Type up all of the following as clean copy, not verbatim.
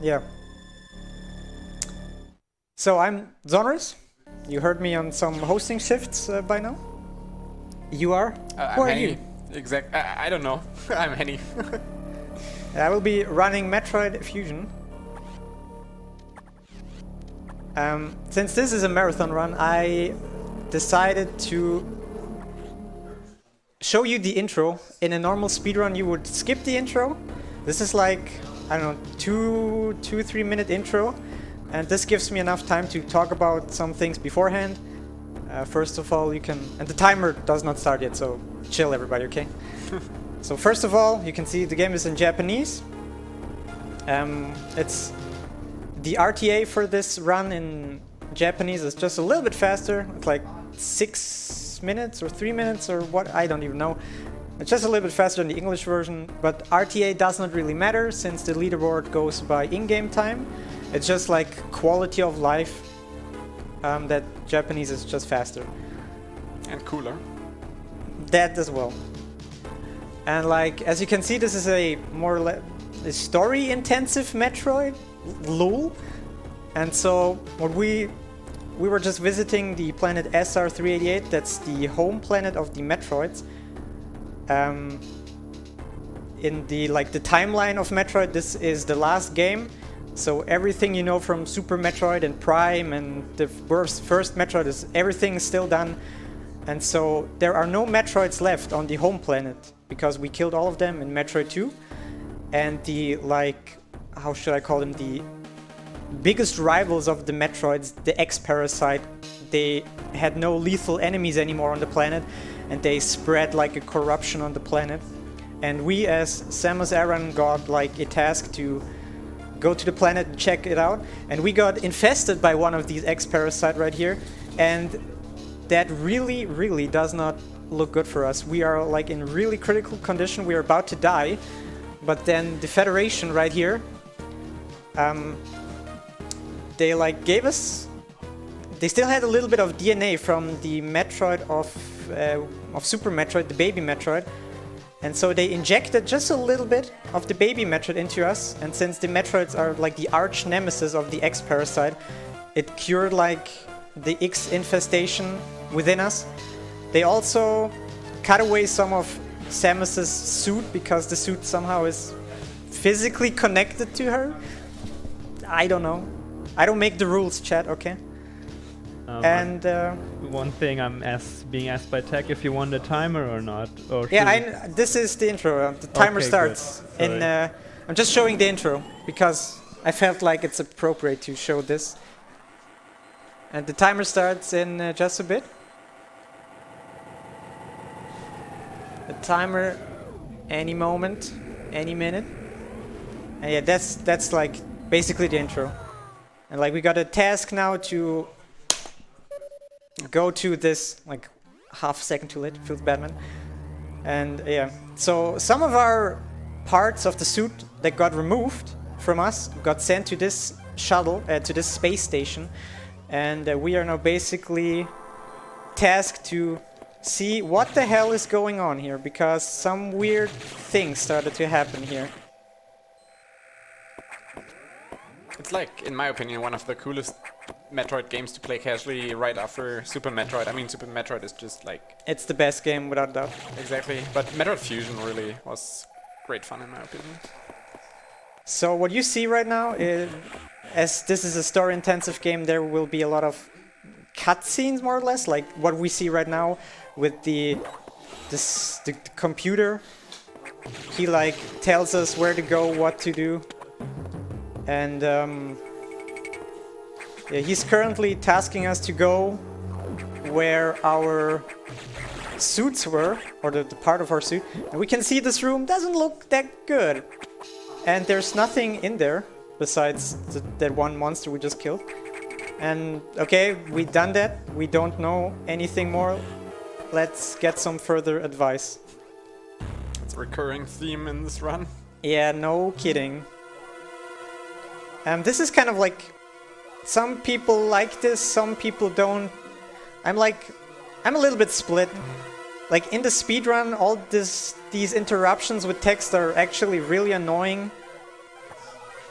Yeah. So I'm Xoneris. You heard me on some hosting shifts by now. You are? Who I'm are Henny. you? I don't know. I'm Henny. I will be running Metroid Fusion. Since this is a marathon run, I decided to show you the intro. In a normal speedrun, you would skip the intro. This is like, I don't know, 3 minute intro. And this gives me enough time to talk about some things beforehand. First of all, you can... And the timer does not start yet, so chill everybody, okay? So first of all, you can see the game is in Japanese. It's... The RTA for this run in Japanese is just a little bit faster. It's like 6 minutes or 3 minutes or what, I don't even know. It's just a little bit faster than the English version, but RTA does not really matter since the leaderboard goes by in-game time. It's just like quality of life, that Japanese is just faster. And cooler. That as well. And like, as you can see, this is a more or less a story-intensive Metroid, lol. And so what we were just visiting the planet SR388. That's the home planet of the Metroids. In the timeline of Metroid, this is the last game. So everything you know from Super Metroid and Prime and the first Metroid everything is still done. And so there are no Metroids left on the home planet because we killed all of them in Metroid 2. And the, how should I call them, the biggest rivals of the Metroids, the X-Parasite, they had no lethal enemies anymore on the planet, and they spread like a corruption on the planet. And we as Samus Aran got like a task to go to the planet and check it out, and we got infested by one of these X-Parasite right here, and that really does not look good for us. We are like in really critical condition, we are about to die, but then the Federation right here, they like gave us, they still had a little bit of DNA from the Metroid of Super Metroid, the baby Metroid. And so they injected just a little bit of the baby Metroid into us, and since the Metroids are like the arch nemesis of the X-Parasite, it cured like the X infestation within us. They also cut away some of Samus's suit because the suit somehow is physically connected to her. I don't know. I don't make the rules, chat, okay? And one thing I'm being asked by Tech if you want a timer or not. Or yeah, this is the intro. The timer okay, starts. I'm just showing the intro because I felt like it's appropriate to show this. And the timer starts in just a bit. The timer, any moment, any minute. And yeah, that's like basically the intro. And like we got a task now to go to this, like half a second too late, feels bad, man. And yeah, so some of our parts of the suit that got removed from us got sent to this shuttle, to this space station, and we are now basically tasked to see what the hell is going on here, because some weird things started to happen here. It's like, in my opinion, one of the coolest Metroid games to play casually right after Super Metroid. I mean, Super Metroid is just like... It's the best game, without a doubt. Exactly. But Metroid Fusion really was great fun, in my opinion. So what you see right now, as this is a story-intensive game, there will be a lot of cutscenes, more or less, like what we see right now with the computer. He like tells us where to go, what to do. And yeah, he's currently tasking us to go where our suits were, or the part of our suit. And we can see this room doesn't look that good. And there's nothing in there besides that one monster we just killed. And okay, we done that. We don't know anything more. Let's get some further advice. It's a recurring theme in this run. Yeah, no kidding. This is kind of like, some people like this, some people don't. I'm a little bit split. Like in the speedrun, all these interruptions with text are actually really annoying.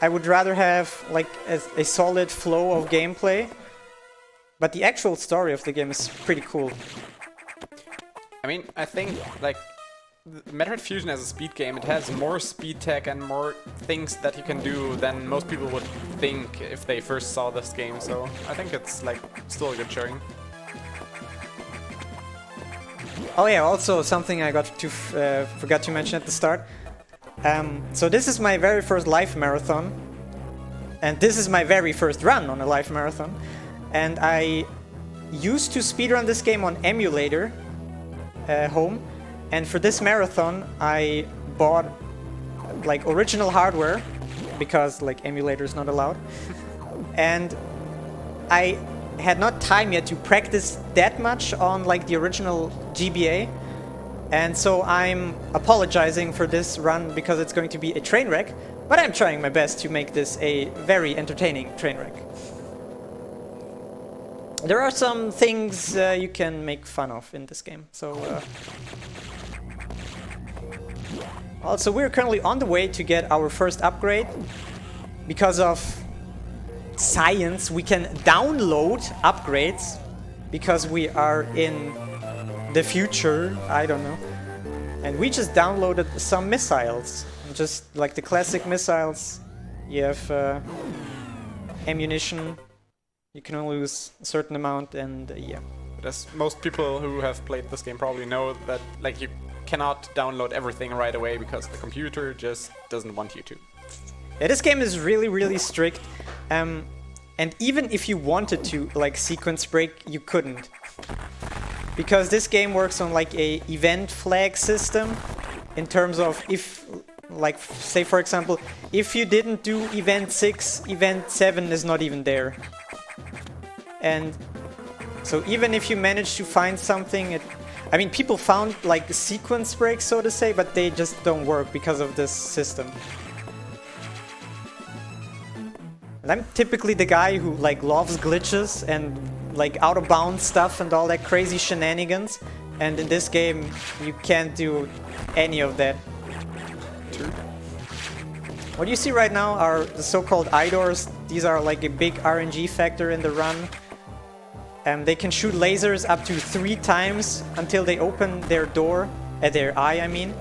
I would rather have like a solid flow of gameplay. But the actual story of the game is pretty cool. I mean, I think like Metroid Fusion as a speed game, it has more speed tech and more things that you can do than most people would think if they first saw this game. So I think it's like still a good showing. Oh yeah, also something I forgot to mention at the start. So this is my very first live marathon, and this is my very first run on a live marathon. And I used to speedrun this game on emulator home, and for this marathon I bought like original hardware because like emulator is not allowed, and I had not time yet to practice that much on like the original GBA, and so I'm apologizing for this run because it's going to be a train wreck, but I'm trying my best to make this a very entertaining train wreck. There are some things you can make fun of in this game, so also we're currently on the way to get our first upgrade. Because of science, we can download upgrades because we are in the future, I don't know. And we just downloaded some missiles, just like the classic missiles. You have ammunition, you can only use a certain amount, and yeah. But as most people who have played this game probably know, that like you cannot download everything right away because the computer just doesn't want you to. Yeah, this game is really, really strict. And even if you wanted to, like, sequence break, you couldn't. Because this game works on, like, a event flag system. In terms of if, like, say for example, if you didn't do event 6, event 7 is not even there. And so even if you manage to find something, I mean, people found, like, sequence breaks, so to say, but they just don't work because of this system. And I'm typically the guy who like loves glitches and like out of bounds stuff and all that crazy shenanigans. And in this game, you can't do any of that. True. What you see right now are the so-called idors. These are like a big RNG factor in the run. They can shoot lasers up to 3 times until they open their door, their eye, I mean.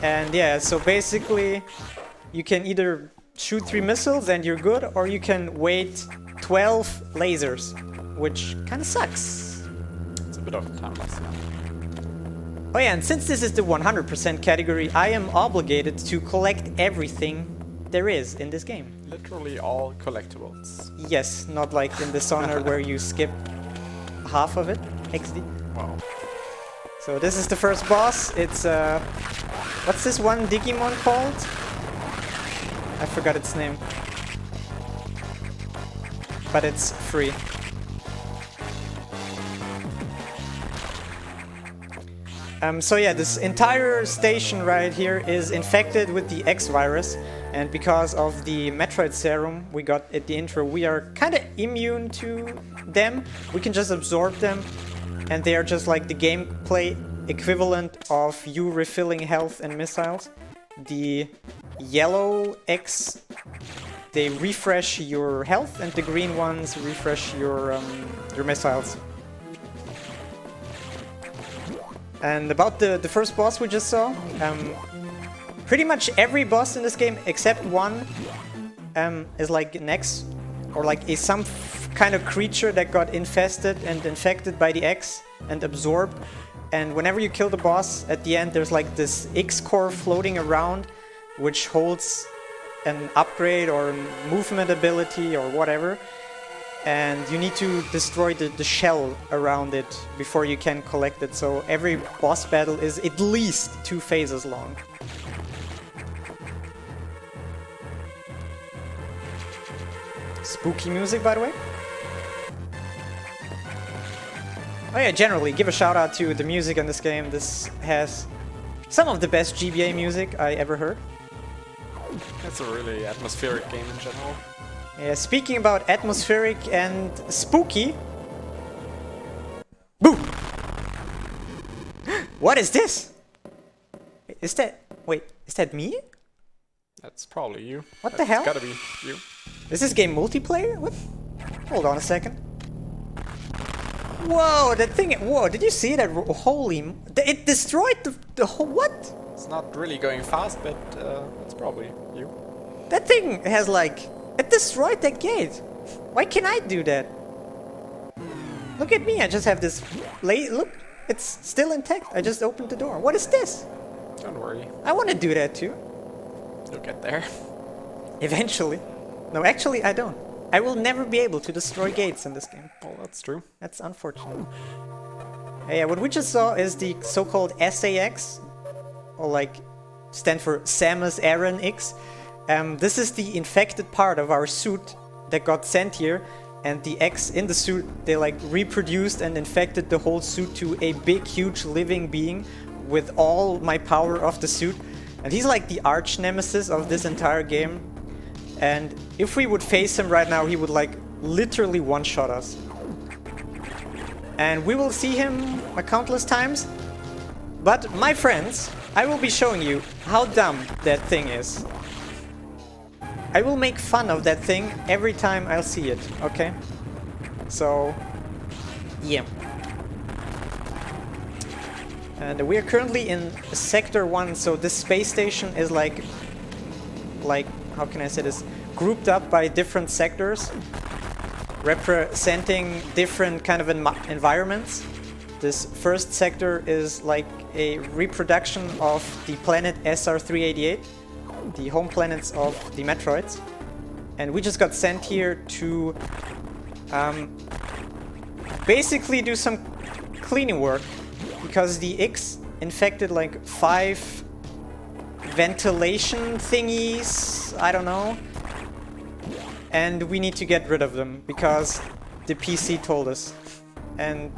And yeah, so basically, you can either shoot 3 missiles and you're good, or you can wait 12 lasers, which kind of sucks. It's a bit of a time loss now. Oh yeah, and since this is the 100% category, I am obligated to collect everything there is in this game. Literally all collectibles. Yes, not like in Dishonored where you skip half of it. XD. Wow. So this is the first boss. It's what's this one Digimon called? I forgot its name. But it's free. So yeah, this entire station right here is infected with the X virus, and because of the Metroid serum we got at the intro, we are kind of immune to them. We can just absorb them, and they are just like the gameplay equivalent of you refilling health and missiles. The yellow X, they refresh your health, and the green ones refresh your missiles. And about the first boss we just saw, pretty much every boss in this game except one is like an X, or like some kind of creature that got infested and infected by the X and absorbed. And whenever you kill the boss, at the end there's like this X-core floating around, which holds an upgrade or movement ability or whatever. And you need to destroy the shell around it before you can collect it. So every boss battle is at least 2 phases long. Spooky music, by the way. Oh yeah, generally, give a shout out to the music in this game. This has some of the best GBA music I ever heard. It's a really atmospheric game in general. Yeah, speaking about atmospheric and spooky... Boom! What is this? Is that... Wait, is that me? That's probably you. What the hell? It's gotta be you. Is this game multiplayer? What? Hold on a second. Whoa, that thing... Whoa, did you see that? Holy... It destroyed the whole... What? It's not really going fast, but it's probably you. That thing has like... It destroyed that gate. Why can't I do that? Look at me, I just have this... Look, it's still intact. I just opened the door. What is this? Don't worry. I want to do that too. You'll get there. Eventually. No, actually I don't. I will never be able to destroy gates in this game. Well, that's true. That's unfortunate. Yeah, what we just saw is the so-called SAX, or like stand for Samus Aran X. This is the infected part of our suit that got sent here, and the X in the suit, they like reproduced and infected the whole suit to a big, huge living being with all my power of the suit. And he's like the arch nemesis of this entire game. And if we would face him right now, he would like literally one-shot us. And we will see him countless times. But my friends, I will be showing you how dumb that thing is. I will make fun of that thing every time I'll see it, okay? So, yeah. And we are currently in Sector 1, so this space station is like, how can I say this? Grouped up by different sectors, representing different kind of environments. This first sector is like a reproduction of the planet SR388, the home planets of the Metroids. And we just got sent here to basically do some cleaning work, because the X infected like 5 ventilation thingies, I don't know. And we need to get rid of them, because the PC told us. And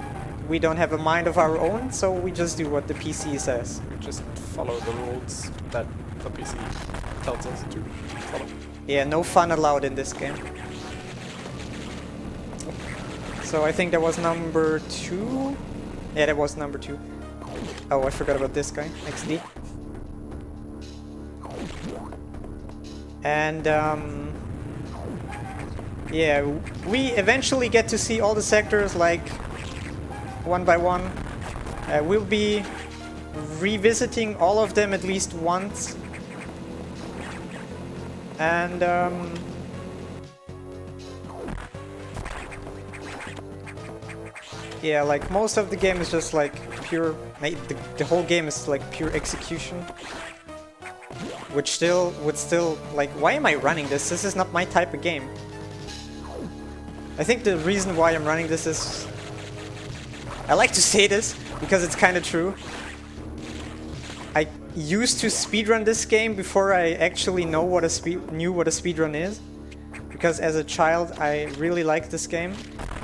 we don't have a mind of our own, so we just do what the PC says. We just follow the rules that the PC tells us to follow. Yeah, no fun allowed in this game. So I think that was number 2. Yeah, that was number 2. Oh, I forgot about this guy. XD. And yeah, we eventually get to see all the sectors like one by one. We'll be revisiting all of them at least once. And yeah, like most of the game is just like pure... The whole game is like pure execution. Which would still, like, why am I running this? This is not my type of game. I think the reason why I'm running this is... I like to say this, because it's kind of true. I used to speedrun this game before I actually knew what a speedrun is. Because as a child, I really liked this game.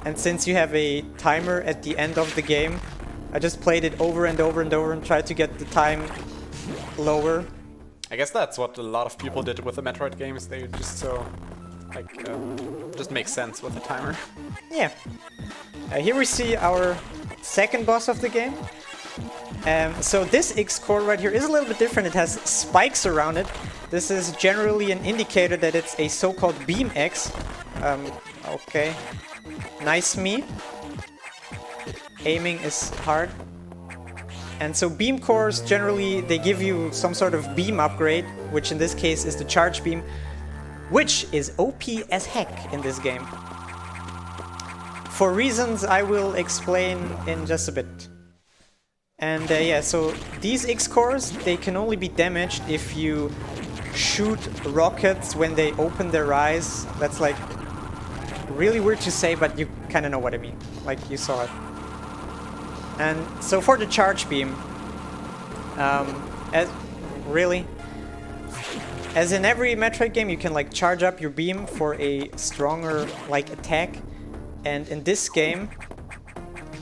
And since you have a timer at the end of the game, I just played it over and over and over and tried to get the time lower. I guess that's what a lot of people did with the Metroid games. They just so, like, just makes sense with the timer. Yeah. Here we see our second boss of the game. So this X core right here is a little bit different. It has spikes around it. This is generally an indicator that it's a so-called beam X. Okay. Nice me. Aiming is hard. And so beam cores, generally, they give you some sort of beam upgrade, which in this case is the charge beam, which is OP as heck in this game. For reasons I will explain in just a bit. And yeah, so these X cores, they can only be damaged if you shoot rockets when they open their eyes. That's like really weird to say, but you kind of know what I mean. Like, you saw it. And so for the charge beam, as in every Metroid game, you can like charge up your beam for a stronger like attack. And in this game,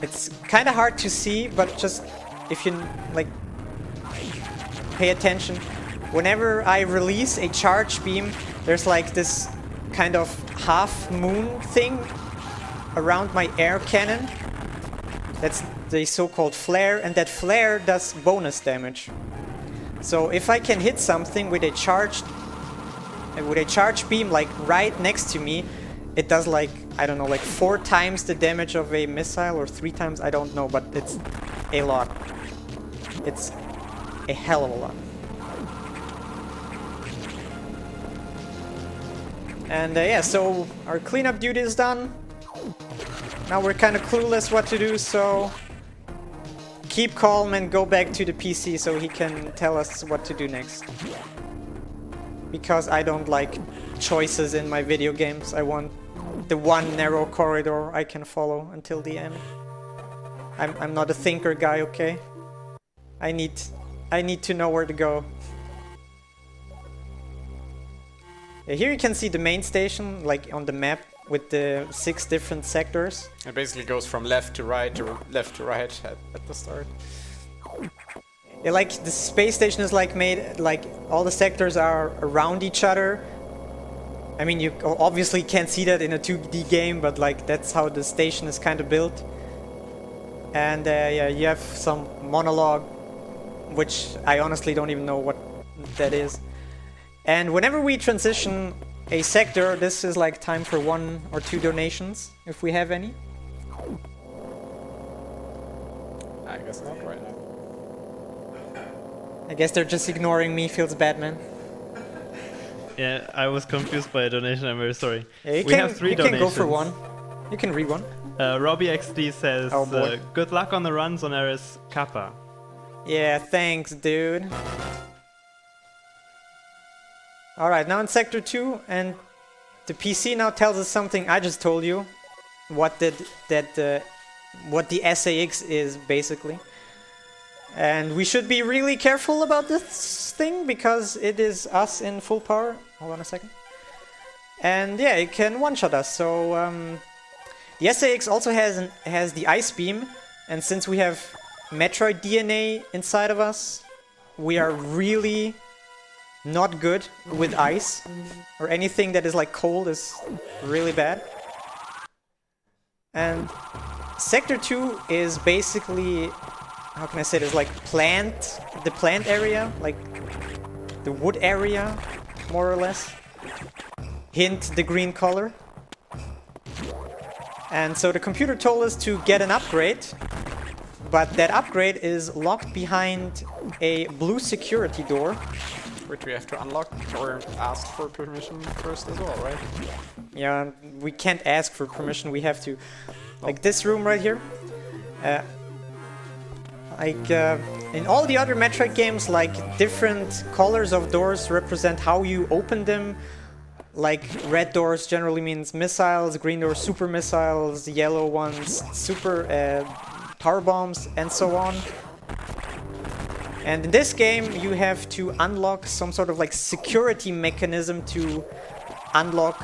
it's kind of hard to see, but just if you like pay attention, whenever I release a charge beam, there's like this kind of half moon thing around my air cannon. That's the so-called flare, and that flare does bonus damage. So if I can hit something with a charged with a charge beam like right next to me, it does like, I don't know, like 4 times the damage of a missile or 3 times, I don't know, but it's a lot. It's a hell of a lot. And yeah, so our cleanup duty is done. Now we're kind of clueless what to do, so keep calm and go back to the PC so he can tell us what to do next. Because I don't like choices in my video games. I want the one narrow corridor I can follow until the end. I'm not a thinker guy, okay? I need to know where to go. Yeah, here you can see the main station, like on the map, with the 6 different sectors. It basically goes from left to right at the start. Yeah, like the space station is like made, like all the sectors are around each other. I mean, you obviously can't see that in a 2D game, but like that's how the station is kind of built. And yeah, you have some monologue, which I honestly don't even know what that is. And whenever we transition a sector, this is like time for 1 or 2 donations, if we have any. I guess not right now. I guess they're just ignoring me, feels bad, man. Yeah, I was confused by a donation, I'm very sorry. Yeah, we have 3 donations. You can go for 1. You can read one. Robbie XD says, oh, boy. Good luck on the run, Xoneris Kappa. Yeah, thanks, dude. Alright, now in Sector 2, and the PC now tells us something I just told you. What the SAX is, basically. And we should be really careful about this thing, because it is us in full power. Hold on a second. And yeah, it can one-shot us, so... the SAX also has the Ice Beam, and since we have Metroid DNA inside of us, we are really... not good with ice, or anything that is like cold is really bad. And Sector 2 is basically, how can I say this, like the plant area, like the wood area, more or less. Hint the green color. And so the computer told us to get an upgrade, but that upgrade is locked behind a blue security door. Which we have to unlock or ask for permission first as well, right? Yeah, we can't ask for permission, we have to. Like this room right here. In all the other Metroid games, like different colors of doors represent how you open them. Like red doors generally means missiles, green doors super missiles, yellow ones super power bombs, and so on. And in this game, you have to unlock some sort of like security mechanism to unlock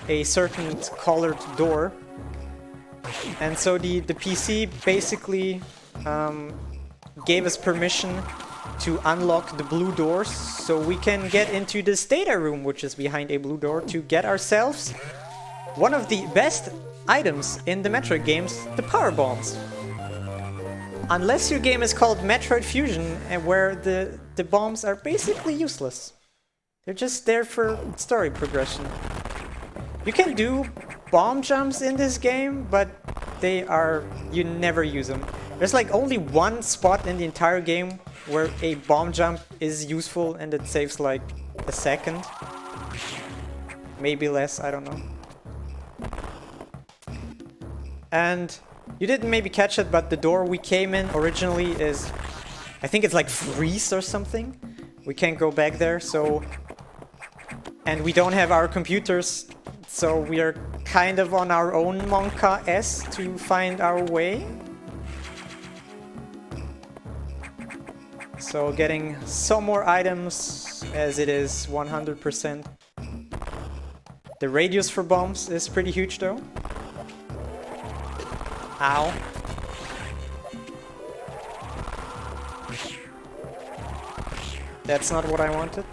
a certain colored door. And so the PC basically gave us permission to unlock the blue doors, so we can get into this data room, which is behind a blue door, to get ourselves one of the best items in the Metroid games, the power bombs. Unless your game is called Metroid Fusion, and where the bombs are basically useless. They're just there for story progression. You can do bomb jumps in this game, but you never use them. There's like only one spot in the entire game where a bomb jump is useful, and it saves like a second. Maybe less, I don't know. And you didn't maybe catch it, but the door we came in originally is... I think it's like freeze or something. We can't go back there, so... And we don't have our computers, so we are kind of on our own Monka S to find our way. So getting some more items, as it is 100%. The radius for bombs is pretty huge though. Ow. That's not what I wanted.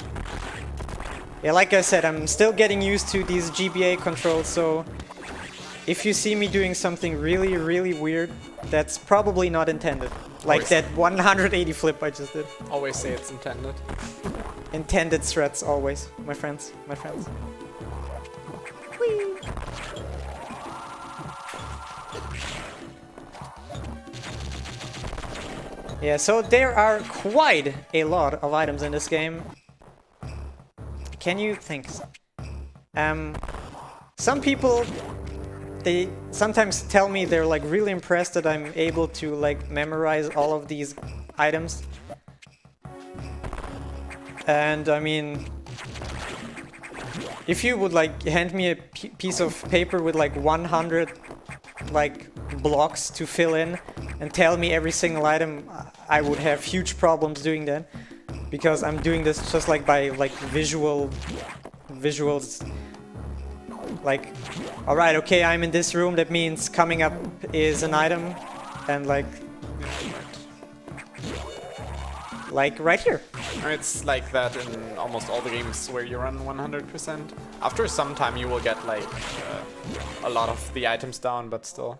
Yeah, like I said, I'm still getting used to these GBA controls, so if you see me doing something really, really weird, that's probably not intended. Like Always. that 180 flip I just did. Always say it's intended. Intended threats always, my friends, my friends. Whee! Yeah, so there are quite a lot of items in this game. Can you think? Some people, they sometimes tell me they're like really impressed that I'm able to like memorize all of these items. And I mean, if you would like hand me a piece of paper with like 100 like blocks to fill in and tell me every single item, I would have huge problems doing that, because I'm doing this just like by like visuals. Like, all right, okay, I'm in this room. That means coming up is an item, and like right here. It's like that in almost all the games where you run 100%. After some time you will get like a lot of the items down, but still.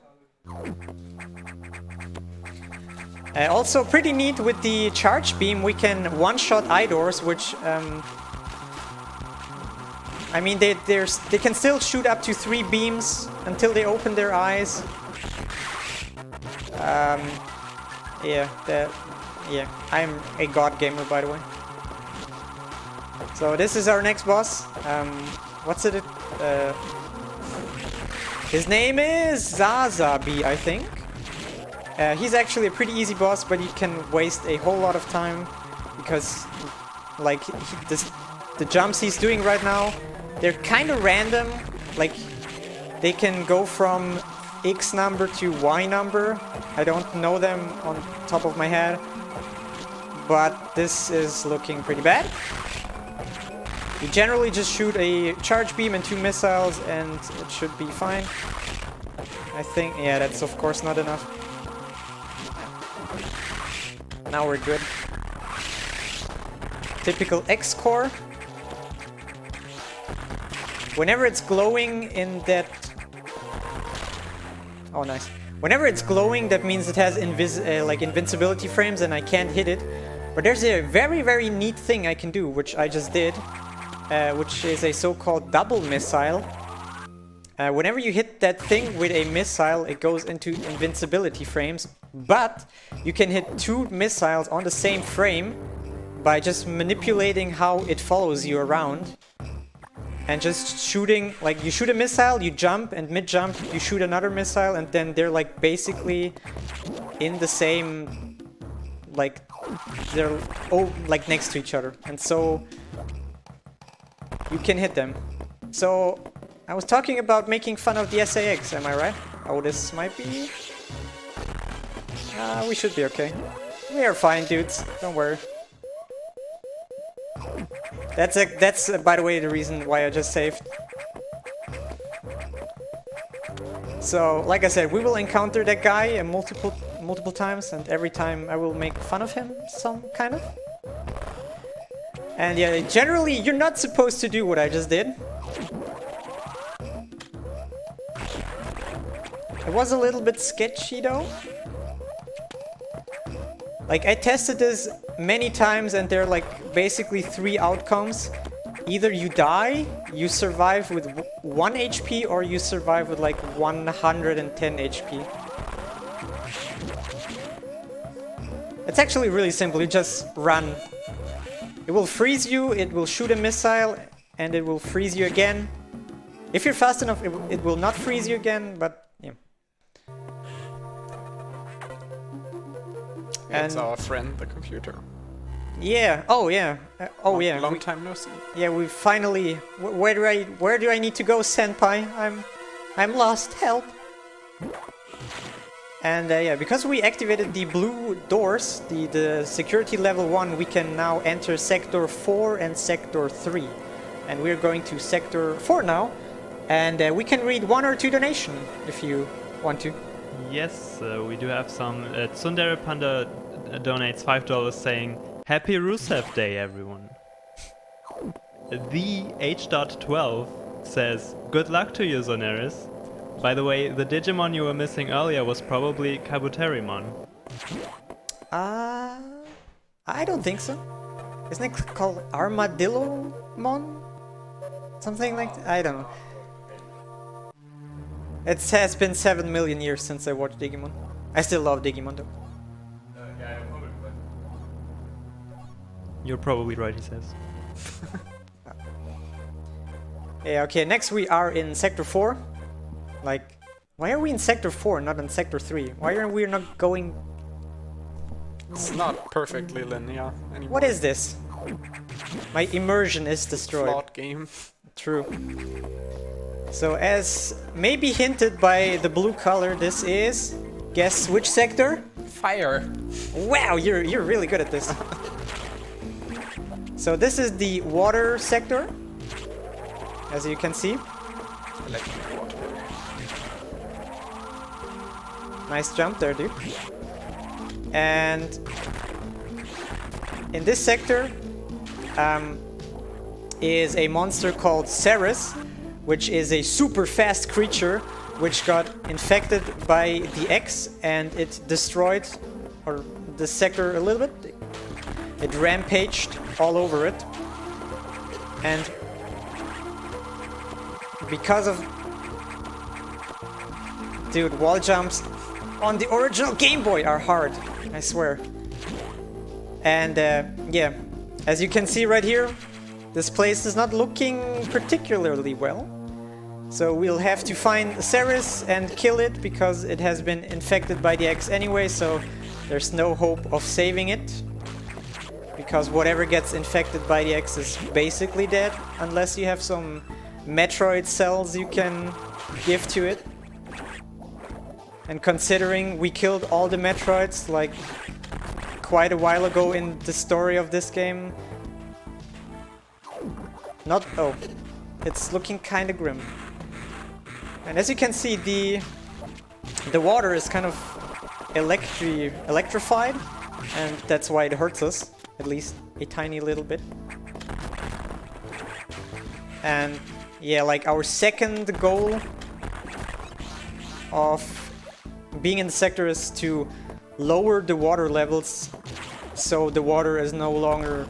Also pretty neat with the charge beam, we can one-shot eye doors, which I mean they can still shoot up to 3 beams until they open their eyes. Yeah, I'm a god gamer, by the way. So this is our next boss. What's it? His name is Zazabi, I think. He's actually a pretty easy boss, but he can waste a whole lot of time because, like, the jumps he's doing right now, they're kind of random. Like, they can go from X number to Y number. I don't know them on top of my head, but this is looking pretty bad. You generally just shoot a charge beam and 2 missiles and it should be fine. I think, yeah, that's of course not enough. Now we're good. Typical X-core. Whenever it's glowing in that... Oh, nice. Whenever it's glowing, that means it has like invincibility frames and I can't hit it. But there's a very, very neat thing I can do, which I just did, which is a so-called double missile. Whenever you hit that thing with a missile, it goes into invincibility frames, but you can hit 2 missiles on the same frame by just manipulating how it follows you around. And just shooting, like you shoot a missile, you jump, and mid-jump you shoot another missile, and then they're like basically in the same, like they're like next to each other, and so you can hit them. So I was talking about making fun of the SAX, am I right? Oh, this might be... we should be okay. We are fine, dudes. Don't worry. That's by the way, the reason why I just saved. So, like I said, we will encounter that guy multiple times, and every time I will make fun of him, some kind of. And yeah, generally, you're not supposed to do what I just did. It was a little bit sketchy though. Like, I tested this many times and there are like basically 3 outcomes. Either you die, you survive with 1 HP, or you survive with like 110 HP. It's actually really simple, you just run. It will freeze you, it will shoot a missile, and it will freeze you again. If you're fast enough, it will not freeze you again, but yeah. It's our friend, the computer. Yeah. Oh yeah. Oh yeah. Long time no see. Yeah, we finally. Where do I need to go, Senpai? I'm lost. Help. And yeah, because we activated the blue doors, the security level 1, we can now enter sector 4 and sector 3, and we're going to sector 4 now. And we can read 1 or 2 donation if you want to. Yes, we do have some. Tsundere Panda donates $5 saying, "Happy Rusev Day, everyone." The H.12 says, "Good luck to you, Xoneris. By the way, the Digimon you were missing earlier was probably Kabuterimon." I don't think so. Isn't it called Armadillo-mon? Something like that? I don't know. It has been 7 million years since I watched Digimon. I still love Digimon though. You're probably right, he says. Yeah, okay, next we are in Sector 4. Like, why are we in Sector 4, not in Sector 3? Why are we not going... It's not perfectly linear anymore. What is this? My immersion is destroyed. Flawed game. True. So as maybe hinted by the blue color, this is... Guess which sector? Fire. Wow, you're really good at this. So this is the water sector, as you can see. Electric water. Nice jump there, dude. And in this sector is a monster called Xoneris, which is a super fast creature which got infected by the X and it destroyed the sector a little bit. It rampaged all over it. And because of... Dude, wall jumps on the original Game Boy are hard, I swear. And yeah, as you can see right here, this place is not looking particularly well. So we'll have to find Xoneris and kill it because it has been infected by the X anyway, so there's no hope of saving it. Because whatever gets infected by the X is basically dead, unless you have some Metroid cells you can give to it. And considering we killed all the Metroids like quite a while ago in the story of this game, it's looking kind of grim. And as you can see, the water is kind of electrified, and that's why it hurts us, at least a tiny little bit. And yeah, like our second goal of being in the sector is to lower the water levels so the water is no longer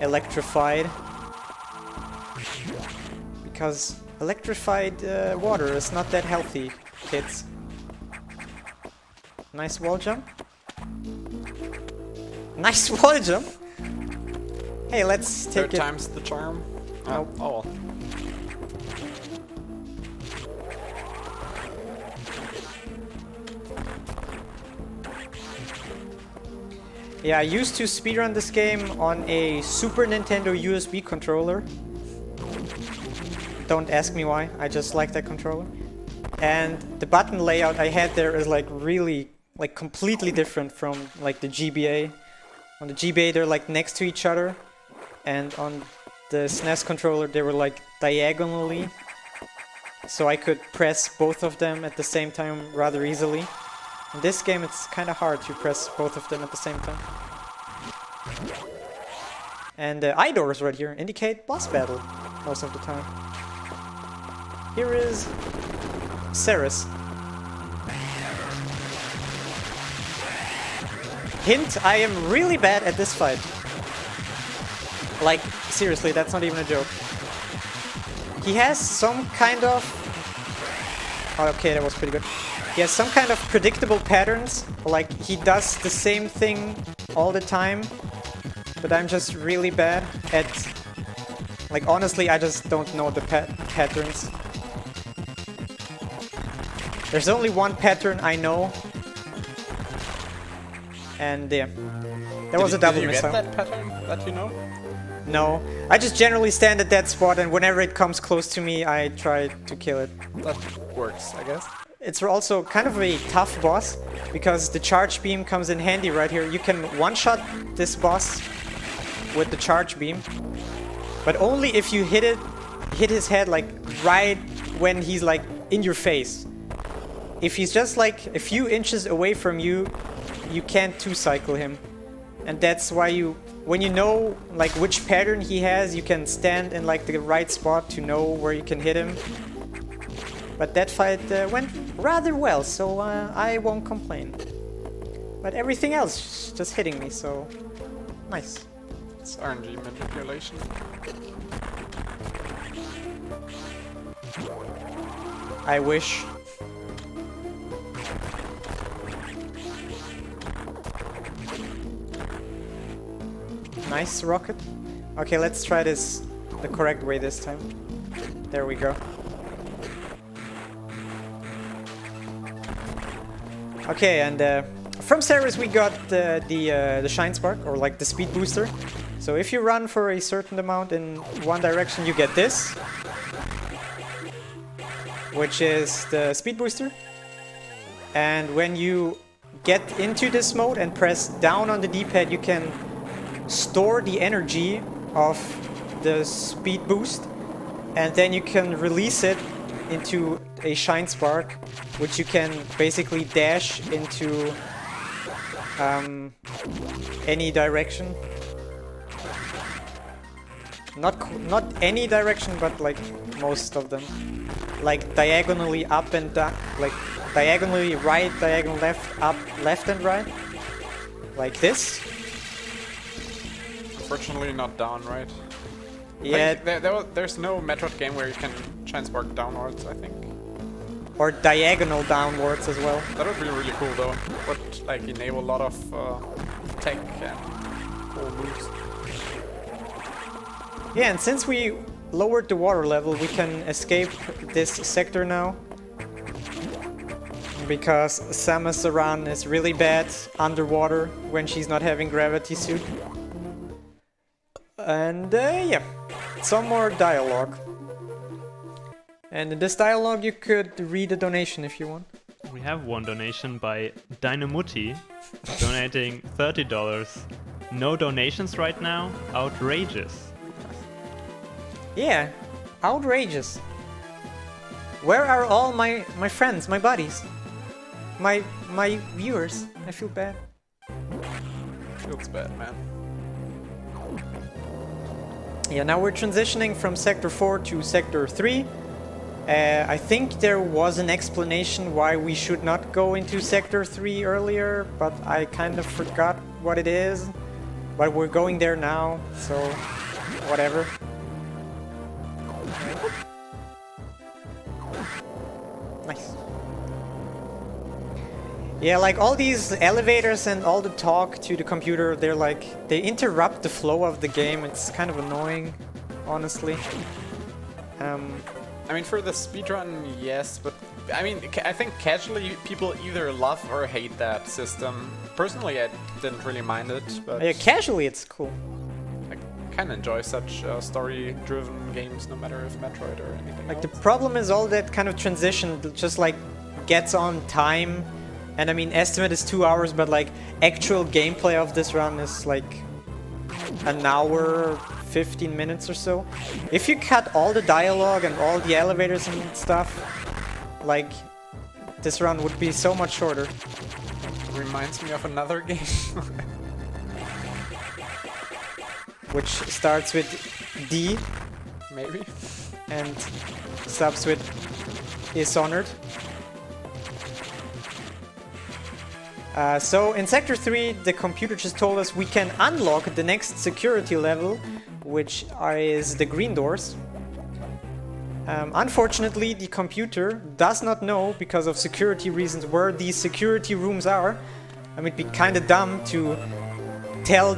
electrified. Because electrified water is not that healthy, kids. Nice wall jump. Nice wall jump! Hey, let's take Third it. time's the charm. Nope. Oh. Yeah, I used to speedrun this game on a Super Nintendo USB controller. Don't ask me why, I just like that controller. And the button layout I had there is like really, like completely different from like the GBA. On the GBA they're like next to each other, and on the SNES controller they were like diagonally. So I could press both of them at the same time rather easily. In this game it's kind of hard to press both of them at the same time. And the eye doors right here indicate boss battle most of the time. Here is Xoneris. Hint, I am really bad at this fight. Like, seriously, that's not even a joke. He has some kind of... Oh, okay, that was pretty good. He has some kind of predictable patterns. Like, he does the same thing all the time. But I'm just really bad at... Like, honestly, I just don't know the patterns. There's only one pattern I know. And yeah. That was a double missile. Did you get that pattern that you know? No. I just generally stand at that spot, and whenever it comes close to me, I try to kill it. That works, I guess. It's also kind of a tough boss, because the charge beam comes in handy right here. You can one-shot this boss with the charge beam, but only if you hit his head like right when he's like in your face. If he's just like a few inches away from you, you can't two-cycle him. And that's why when you know like which pattern he has, you can stand in like the right spot to know where you can hit him. But that fight went rather well, so I won't complain. But everything else is just hitting me, so nice. It's RNG manipulation. I wish. Nice rocket. Okay, let's try this the correct way this time. There we go. Okay, and from Xoneris we got the Shine Spark, or like the speed booster. So if you run for a certain amount in one direction, you get this, which is the speed booster. And when you get into this mode and press down on the D-pad, you can store the energy of the speed boost, and then you can release it into a Shine Spark, which you can basically dash into any direction. Not any direction, but like most of them. Like diagonally up and down, like diagonally right, diagonal left, up, left and right. Like this. Unfortunately not down, right? Yeah. Like, there's no Metroid game where you can Shine Spark downwards, I think. Or diagonal downwards as well. That would be really cool though. Would like enable a lot of tech and cool moves. Yeah, and since we lowered the water level, we can escape this sector now. Because Samus Aran is really bad underwater when she's not having gravity suit. And yeah, some more dialogue. And in this dialogue you could read a donation if you want. We have one donation by Dynamuti, donating $30. No donations right now? Outrageous. Yeah, outrageous. Where are all my friends, my buddies? My viewers? I feel bad. Feels bad, man. Yeah, now we're transitioning from Sector 4 to Sector 3. I think there was an explanation why we should not go into Sector 3 earlier, but I kind of forgot what it is. But we're going there now, so whatever. Nice. Yeah, like all these elevators and all the talk to the computer, they're like, they interrupt the flow of the game. It's kind of annoying, honestly. I mean, for the speedrun, yes, but I mean, I think casually people either love or hate that system. Personally, I didn't really mind it, but Yeah, casually it's cool. I kind of enjoy such story-driven games, no matter if Metroid or anything Like else. the problem is all that kind of transition just like gets on time. And I mean, estimate is 2 hours, but like actual gameplay of this run is like an hour, 15 minutes or so. If you cut all the dialogue and all the elevators and stuff, like this run would be so much shorter. Reminds me of another game. Which starts with D Maybe. and stops with Dishonored. So in Sector 3, the computer just told us we can unlock the next security level, which is the green doors. Unfortunately, the computer does not know, because of security reasons, where these security rooms are. I mean, it'd be kind of dumb to tell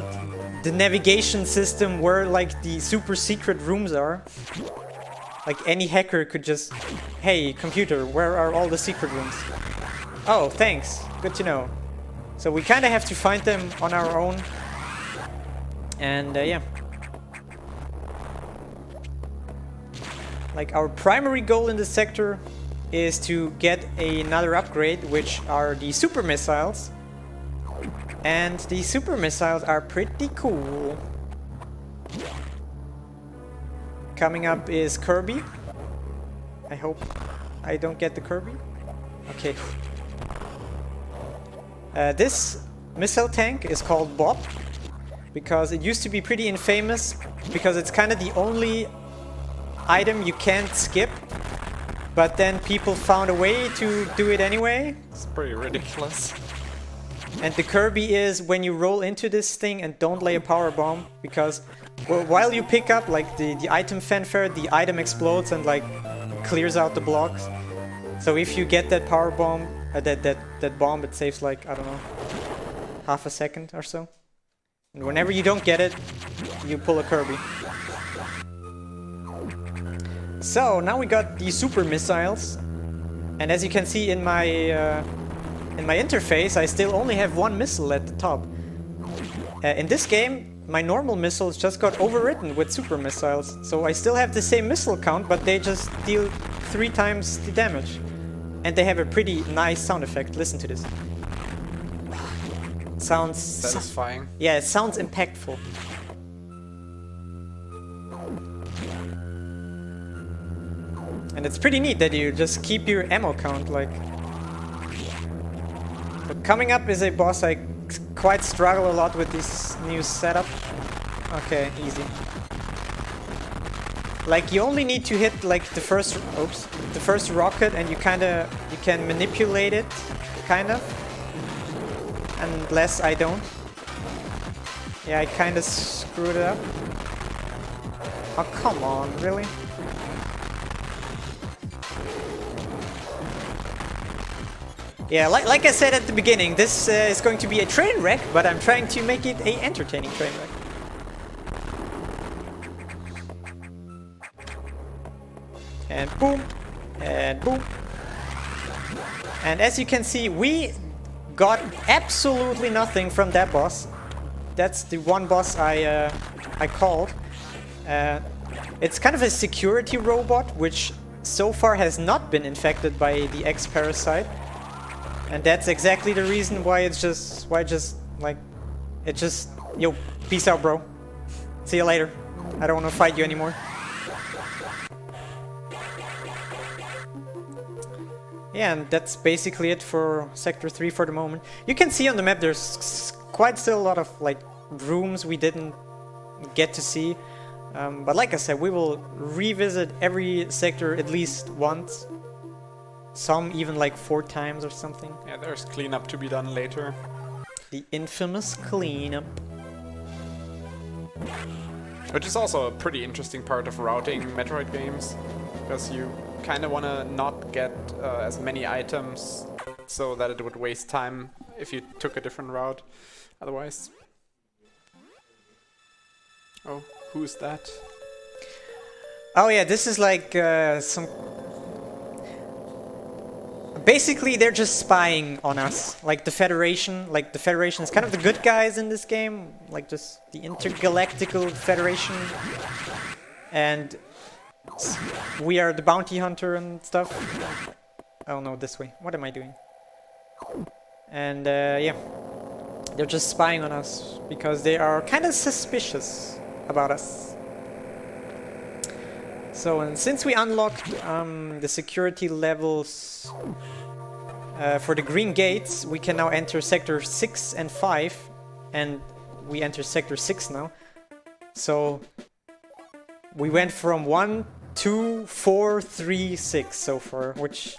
the navigation system where like the super secret rooms are. Like any hacker could just, hey computer, where are all the secret rooms? Oh, thanks, good to know. So we kind of have to find them on our own. And yeah. Like our primary goal in this sector is to get another upgrade, which are the super missiles. And the super missiles are pretty cool. Coming up is Kirby. I hope I don't get the Kirby. Okay. This missile tank is called Bob because it used to be pretty infamous because it's kind of the only item you can't skip, but then people found a way to do it anyway. It's pretty ridiculous. And the Kirby is when you roll into this thing and don't lay a power bomb, because while you pick up like the item fanfare, the item explodes and like clears out the blocks. So if you get that power bomb, that bomb, it saves like, I don't know, half a second or so. And whenever you don't get it, you pull a Kirby. So now we got the super missiles, and as you can see in my interface, I still only have one missile at the top. In this game, my normal missiles just got overwritten with super missiles, so I still have the same missile count, but they just deal 3 times the damage. And they have a pretty nice sound effect. Listen to this. Sounds satisfying. Yeah, it sounds impactful. And it's pretty neat that you just keep your ammo count, like. But coming up is a boss I quite struggle a lot with this new setup. Okay, easy. Like you only need to hit like the first rocket, and you can manipulate it, kind of. Unless I don't. Yeah, I kind of screwed it up. Oh, come on, really? Yeah, like I said at the beginning, this is going to be a train wreck, but I'm trying to make it an entertaining train wreck. And boom, and boom. And as you can see, we got absolutely nothing from that boss. That's the one boss I called. It's kind of a security robot, which so far has not been infected by the X-Parasite. And that's exactly the reason why it just, yo, peace out, bro. See you later. I don't want to fight you anymore. Yeah, and that's basically it for Sector 3 for the moment. You can see on the map there's quite still a lot of like rooms we didn't get to see. But like I said, we will revisit every sector at least once. Some even like 4 times or something. Yeah, there's cleanup to be done later. The infamous cleanup. Which is also a pretty interesting part of routing Metroid games. Because you kind of want to not get as many items so that it would waste time if you took a different route otherwise. Oh, who's that? Oh yeah, this is like some... Basically, they're just spying on us. Like the Federation. Like the Federation is kind of the good guys in this game. Like just the Intergalactical Federation. And we are the bounty hunter and stuff. Oh no, this way. What am I doing? And yeah. They're just spying on us because they are kind of suspicious about us. So, and since we unlocked the security levels for the green gates, we can now enter Sector 6 and 5, and we enter Sector 6 now. So, we went from 1, 2, 4, 3, 6 so far, which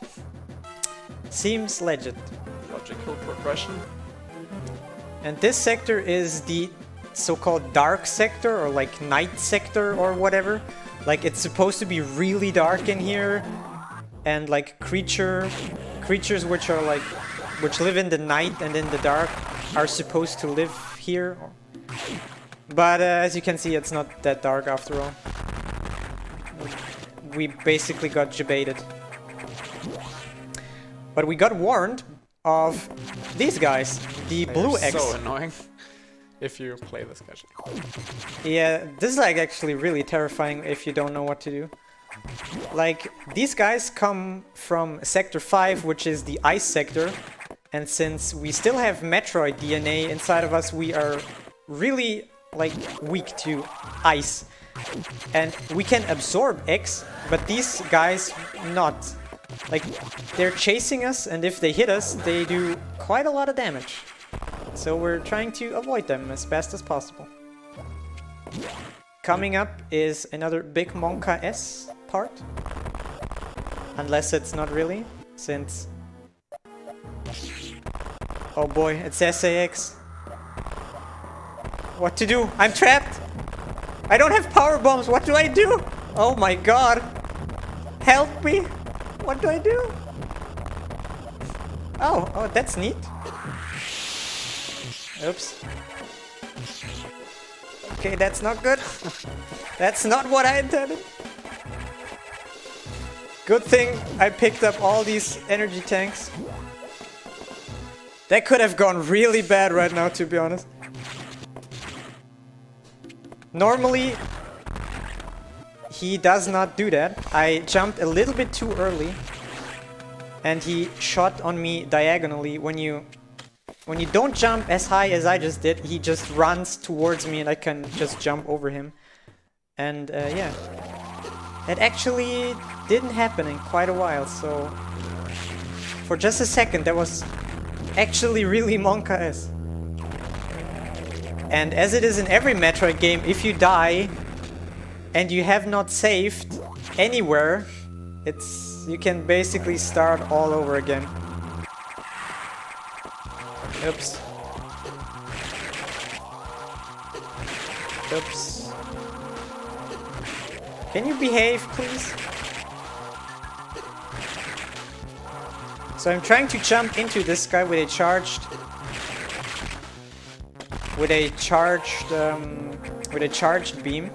seems legit. Logical progression. And this sector is the so-called dark sector, or like night sector or whatever. Like it's supposed to be really dark in here, and like creatures which are like which live in the night and in the dark are supposed to live here. But as you can see, it's not that dark after all. We basically got jebaited. But we got warned of these guys, the blue X. So annoying if you play this casually. Yeah, this is like actually really terrifying if you don't know what to do. Like, these guys come from Sector 5, which is the ice sector, and since we still have Metroid DNA inside of us, we are really, like, weak to ice. And we can absorb X, but these guys not. Like, they're chasing us, and if they hit us, they do quite a lot of damage. So we're trying to avoid them as best as possible. Coming up is another Big Monka S part. Unless it's not really, since Oh boy, it's SAX. What to do? I'm trapped! I don't have power bombs, what do I do? Oh my god! Help me! What do I do? Oh, that's neat. Oops. Okay, that's not good. That's not what I intended. Good thing I picked up all these energy tanks. That could have gone really bad right now, to be honest. Normally, he does not do that. I jumped a little bit too early. And he shot on me diagonally. When you don't jump as high as I just did, he just runs towards me and I can just jump over him. And yeah. That actually didn't happen in quite a while, so... For just a second, that was actually really Monka-esque. And as it is in every Metroid game, if you die and you have not saved anywhere, you can basically start all over again. Oops. Oops. Can you behave, please? So I'm trying to jump into this guy with a charged beam.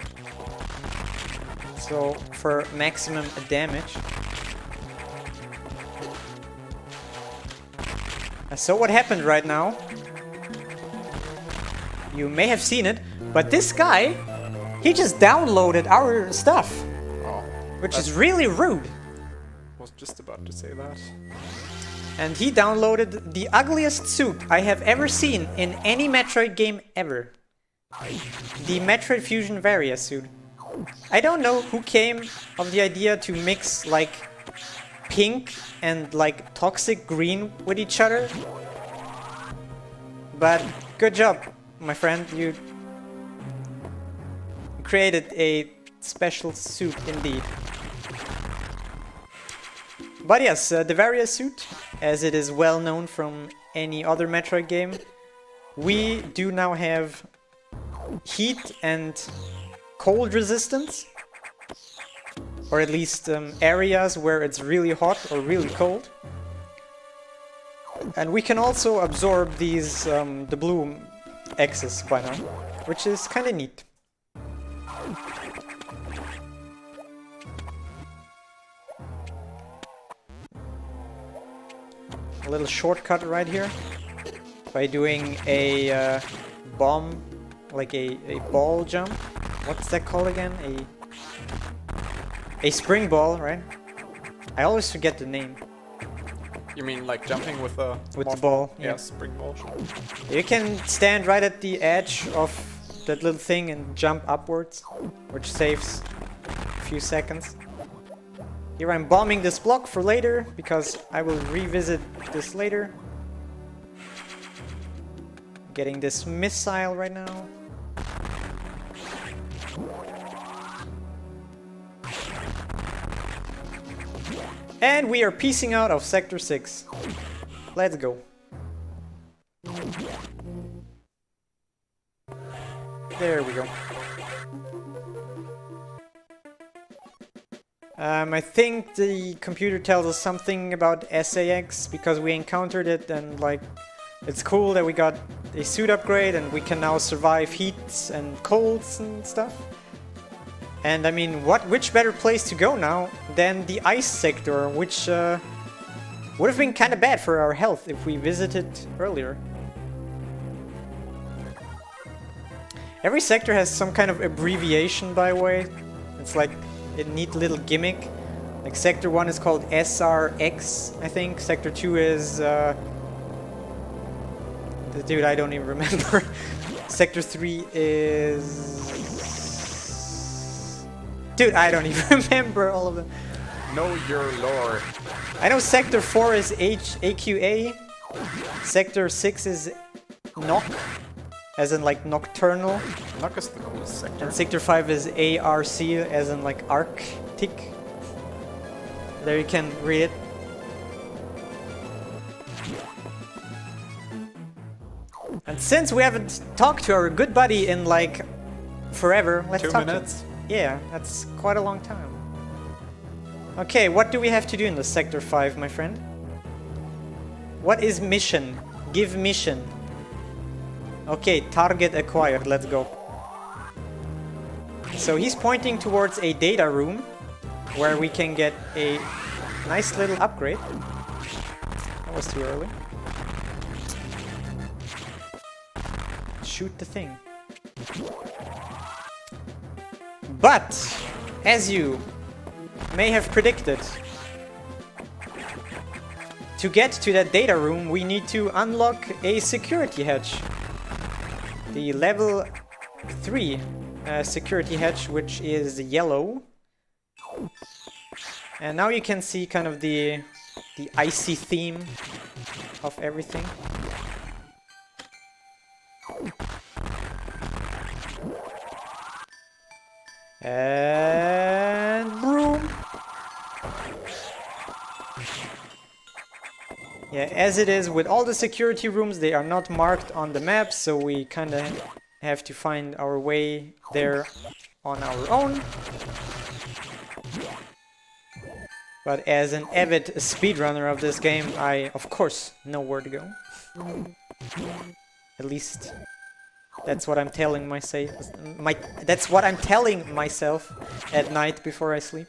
So for maximum damage. So what happened right now? You may have seen it, but this guy, he just downloaded our stuff. Oh, which is really rude. I was just about to say that. And he downloaded the ugliest suit I have ever seen in any Metroid game ever. The Metroid Fusion Varia suit. I don't know who came of the idea to mix like pink and like toxic green with each other. But good job, my friend. You created a special suit indeed. But yes, the Varia suit, as it is well known from any other Metroid game, we do now have heat and cold resistance, or at least areas where it's really hot or really cold. And we can also absorb these the blue X's by now, which is kind of neat. A little shortcut right here by doing a bomb, like a ball jump. What's that called again? A spring ball, right? I always forget the name. You mean like jumping with the ball? Yeah, spring ball. You can stand right at the edge of that little thing and jump upwards, which saves a few seconds. Here I'm bombing this block for later, because I will revisit this later. Getting this missile right now. And we are piecing out of Sector 6. Let's go. There we go. I think the computer tells us something about SAX because we encountered it, and like it's cool that we got a suit upgrade and we can now survive heats and colds and stuff. And I mean, which better place to go now than the ice sector, which would have been kind of bad for our health if we visited earlier. Every sector has some kind of abbreviation, by the way. It's like a neat little gimmick. Like Sector 1 is called SRX, I think. Sector 2 is... dude, I don't even remember. Sector 3 is... Dude, I don't even remember all of them. Know your lore. I know Sector 4 is AQA. Sector 6 is Noc, as in like nocturnal. Noc is the coolest sector. And Sector 5 is ARC, as in like Arctic. There you can read it. But since we haven't talked to our good buddy in like forever, let's 2 talk to minutes. him. Yeah, that's quite a long time. Okay, what do we have to do in the Sector 5, my friend? What is mission? Give mission. Okay, target acquired, let's go. So he's pointing towards a data room where we can get a nice little upgrade. That was too early. Shoot the thing. But, as you may have predicted, to get to that data room we need to unlock a security hatch. The level 3 security hatch, which is yellow. And now you can see kind of the icy theme of everything. And broom. Yeah, as it is with all the security rooms, they are not marked on the map, so we kind of have to find our way there on our own. But as an avid speedrunner of this game, I of course know where to go. At least that's what I'm telling myself. That's what I'm telling myself at night before I sleep.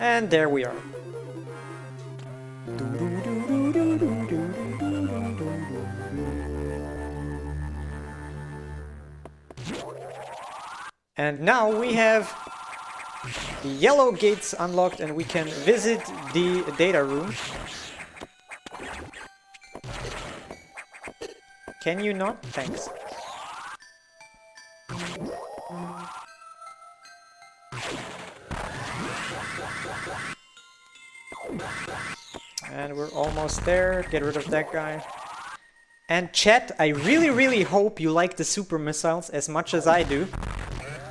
And there we are. And now we have the yellow gates unlocked and we can visit the data room. Can you not? Thanks. And we're almost there. Get rid of that guy. And chat, I really hope you like the super missiles as much as I do.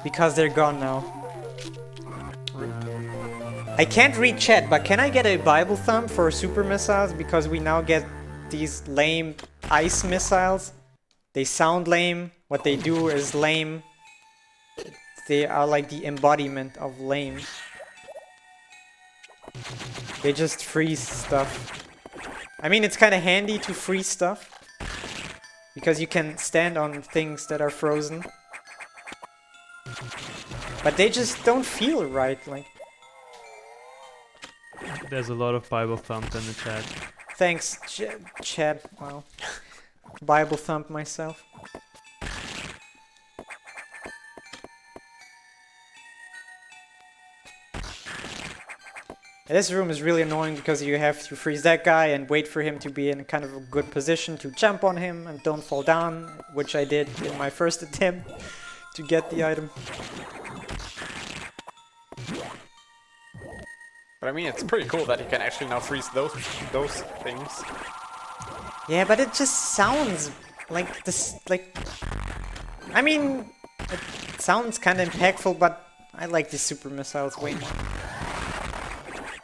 Because they're gone now. I can't read chat, but can I get a Bible thumb for super missiles? Because we now get these lame ice missiles. They sound lame. What they do is lame. They are like the embodiment of lame. They just freeze stuff. I mean, it's kind of handy to freeze stuff. Because you can stand on things that are frozen. But they just don't feel right, like. There's a lot of Bible thumped in the chat. Thanks, Chad. Wow. Bible thump myself. This room is really annoying because you have to freeze that guy and wait for him to be in kind of a good position to jump on him and don't fall down, which I did in my first attempt to get the item. But I mean, it's pretty cool that you can actually now freeze those things. Yeah, but it just sounds like this, like... I mean, it sounds kind of impactful, but I like the super missiles way more.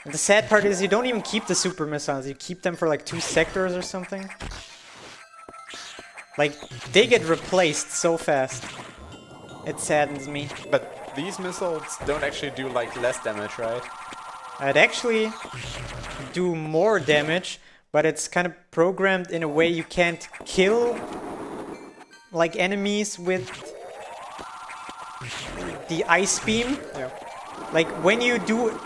And the sad part is you don't even keep the super missiles, you keep them for like 2 sectors or something. Like, they get replaced so fast. It saddens me. But these missiles don't actually do like less damage, right? I'd actually do more damage, but it's kind of programmed in a way you can't kill like enemies with the ice beam. Yeah. Like when you do,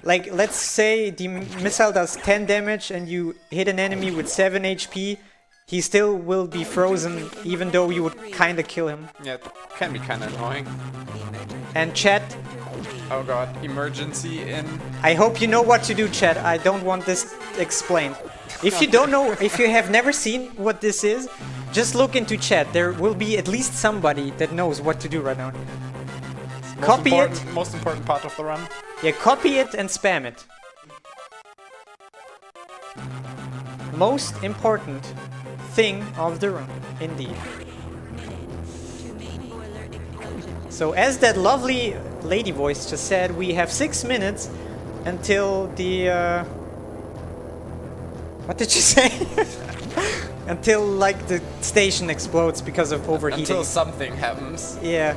like let's say the missile does 10 damage and you hit an enemy with 7 HP, he still will be frozen even though you would kinda kill him. Yeah, it can be kinda annoying. And chat, oh god, emergency in... I hope you know what to do, chat. I don't want this explained. If you don't know, if you have never seen what this is, just look into chat. There will be at least somebody that knows what to do right now. Copy it. Most important part of the run. Yeah, copy it and spam it. Most important thing of the run, indeed. So as that lovely lady voice just said, we have 6 minutes until the What did you say? Until like the station explodes because of overheating. Until something happens. Yeah.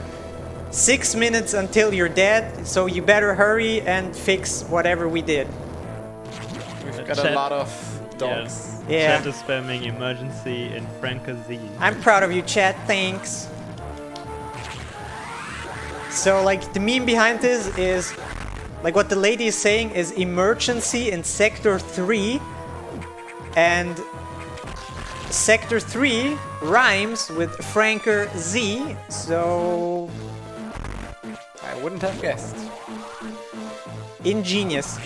6 minutes until you're dead, so you better hurry and fix whatever we did. We've got a lot of dogs. Yeah. Chat is spamming emergency in Francozy. I'm proud of you, chat. Thanks. So, like, the meme behind this is, like, what the lady is saying is emergency in Sector 3, and Sector 3 rhymes with Franker Z, so... I wouldn't have guessed. Ingenious.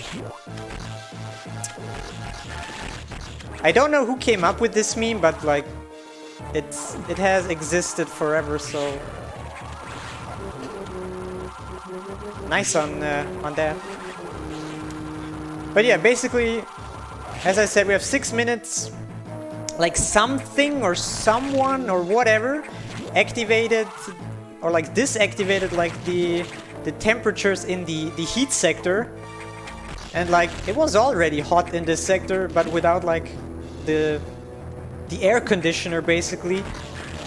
I don't know who came up with this meme, but like it has existed forever, so nice on that. But yeah, basically, as I said, we have 6 minutes. Like something or someone or whatever activated or like disactivated like the temperatures in the heat sector, and like it was already hot in this sector, but without like the air conditioner. Basically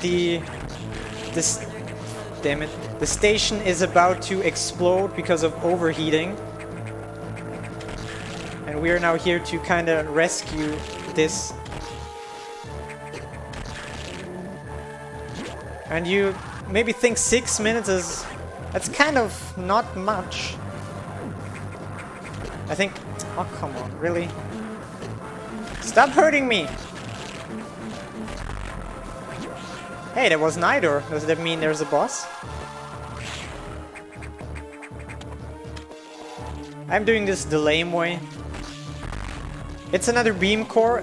damn it, the station is about to explode because of overheating, and we are now here to kind of rescue this. And you maybe think 6 minutes is... that's kind of not much. I think... oh, come on, really? Stop hurting me! Hey, that was neither. Does that mean there's a boss? I'm doing this the lame way. It's another beam core.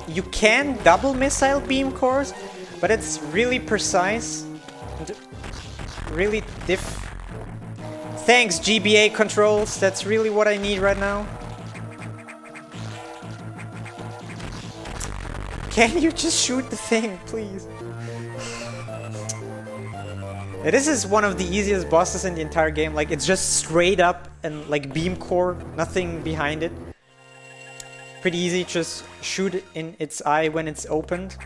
You can double missile beam cores, but it's really precise. And really Thanks, GBA controls. That's really what I need right now. Can you just shoot the thing, please? This is one of the easiest bosses in the entire game. Like, it's just straight up and like beam core, nothing behind it. Pretty easy, just shoot it in its eye when it's opened.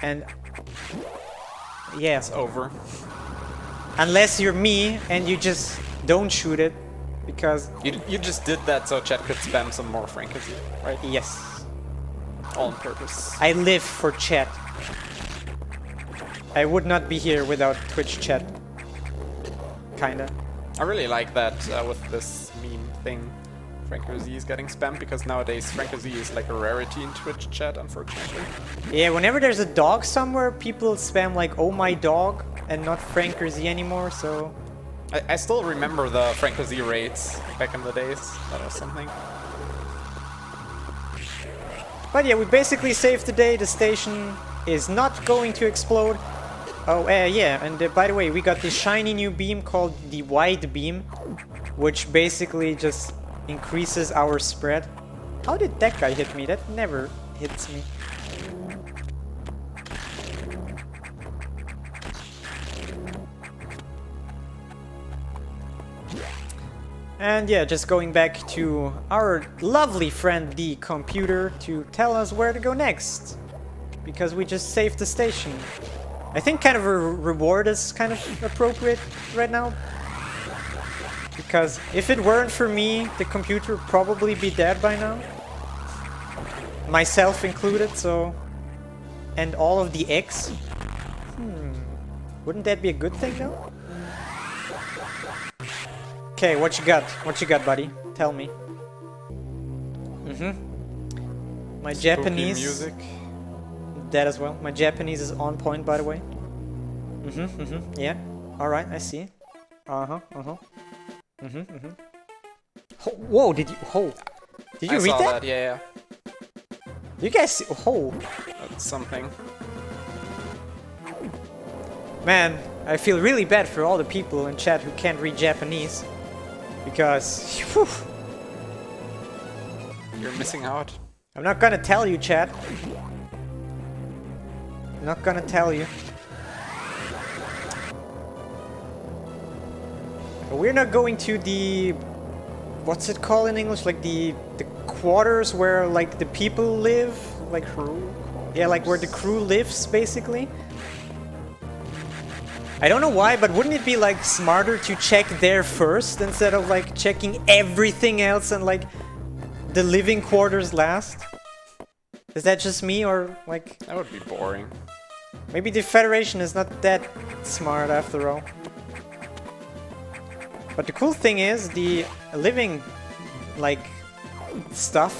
And yeah, it's over. Unless you're me and you just don't shoot it, because you just did that so chat could spam some more Francozy, right? Yes. All on purpose. I live for chat. I would not be here without Twitch chat. Kinda. I really like that with this meme thing. Francozy is getting spammed, because nowadays Francozy is like a rarity in Twitch chat, unfortunately. Yeah, whenever there's a dog somewhere, people spam like, oh my dog, and not Francozy anymore, so... I still remember the Francozy raids back in the days. That was something. But yeah, we basically saved the day. The station is not going to explode. Oh, yeah, and by the way, we got this shiny new beam called the Wide Beam, which basically just increases our spread. How did that guy hit me? That never hits me. And yeah, just going back to our lovely friend the computer to tell us where to go next, because we just saved the station. I think kind of a reward is kind of appropriate right now, because if it weren't for me, the computer would probably be dead by now, myself included. So, and all of the eggs. Wouldn't that be a good thing though? Okay, what you got? What you got, buddy? Tell me. My Spooky Japanese music. That as well. My Japanese is on point, by the way. Yeah. All right, I see. Whoa! Did you? Did you I read saw that? Yeah. You guys see? That's something. Man, I feel really bad for all the people in chat who can't read Japanese, because whew, You're missing out. I'm not gonna tell you, chat. I'm not gonna tell you. We're not going to the... what's it called in English? Like the quarters where like the people live, like yeah, like where the crew lives basically. I don't know why, but wouldn't it be like smarter to check there first instead of like checking everything else and like the living quarters last? Is that just me, or like... That would be boring. Maybe the Federation is not that smart after all. But the cool thing is, the living, like, stuff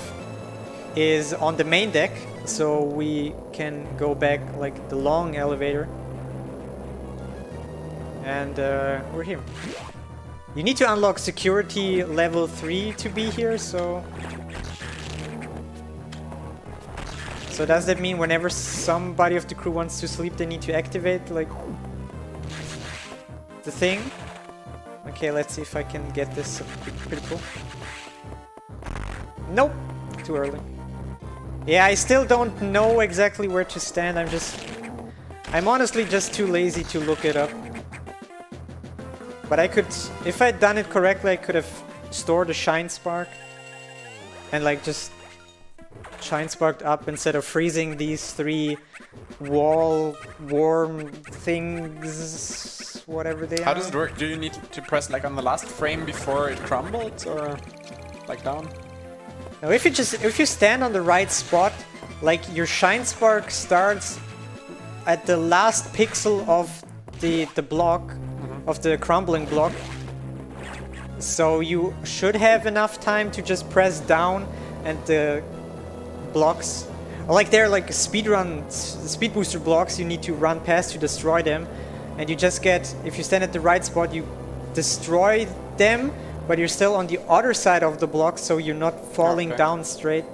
is on the main deck, so we can go back, like, the long elevator. And we're here. You need to unlock security level 3 to be here, so... So does that mean whenever somebody of the crew wants to sleep, they need to activate, like, the thing? Okay, let's see if I can get this. Pretty cool. Nope! Too early. Yeah, I still don't know exactly where to stand. I'm honestly just too lazy to look it up. But I could, if I'd done it correctly, I could have stored a Shine Spark. And like just Shine Sparked up instead of freezing these 3 wall warm things, whatever they are. How does it work? Do you need to press like on the last frame before it crumbles, or like down? Now if you stand on the right spot, like your Shine Spark starts at the last pixel of the block, of the crumbling block. So you should have enough time to just press down and the blocks, like they're like speed booster blocks you need to run past to destroy them, and you just get, if you stand at the right spot, you destroy them, but you're still on the other side of the block, so you're not falling down straight.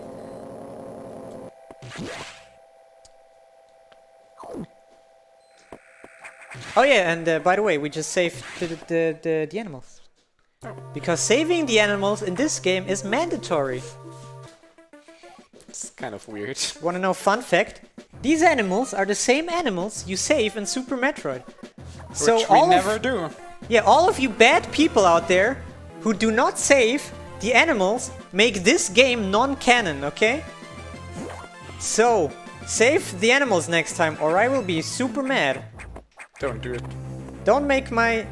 Oh yeah, and by the way, we just saved the animals. Because saving the animals in this game is mandatory. It's kind of weird. Wanna know fun fact? These animals are the same animals you save in Super Metroid. So Which we never do. Yeah, all of you bad people out there who do not save the animals make this game non-canon, okay? So, save the animals next time or I will be super mad. Don't do it. Don't make my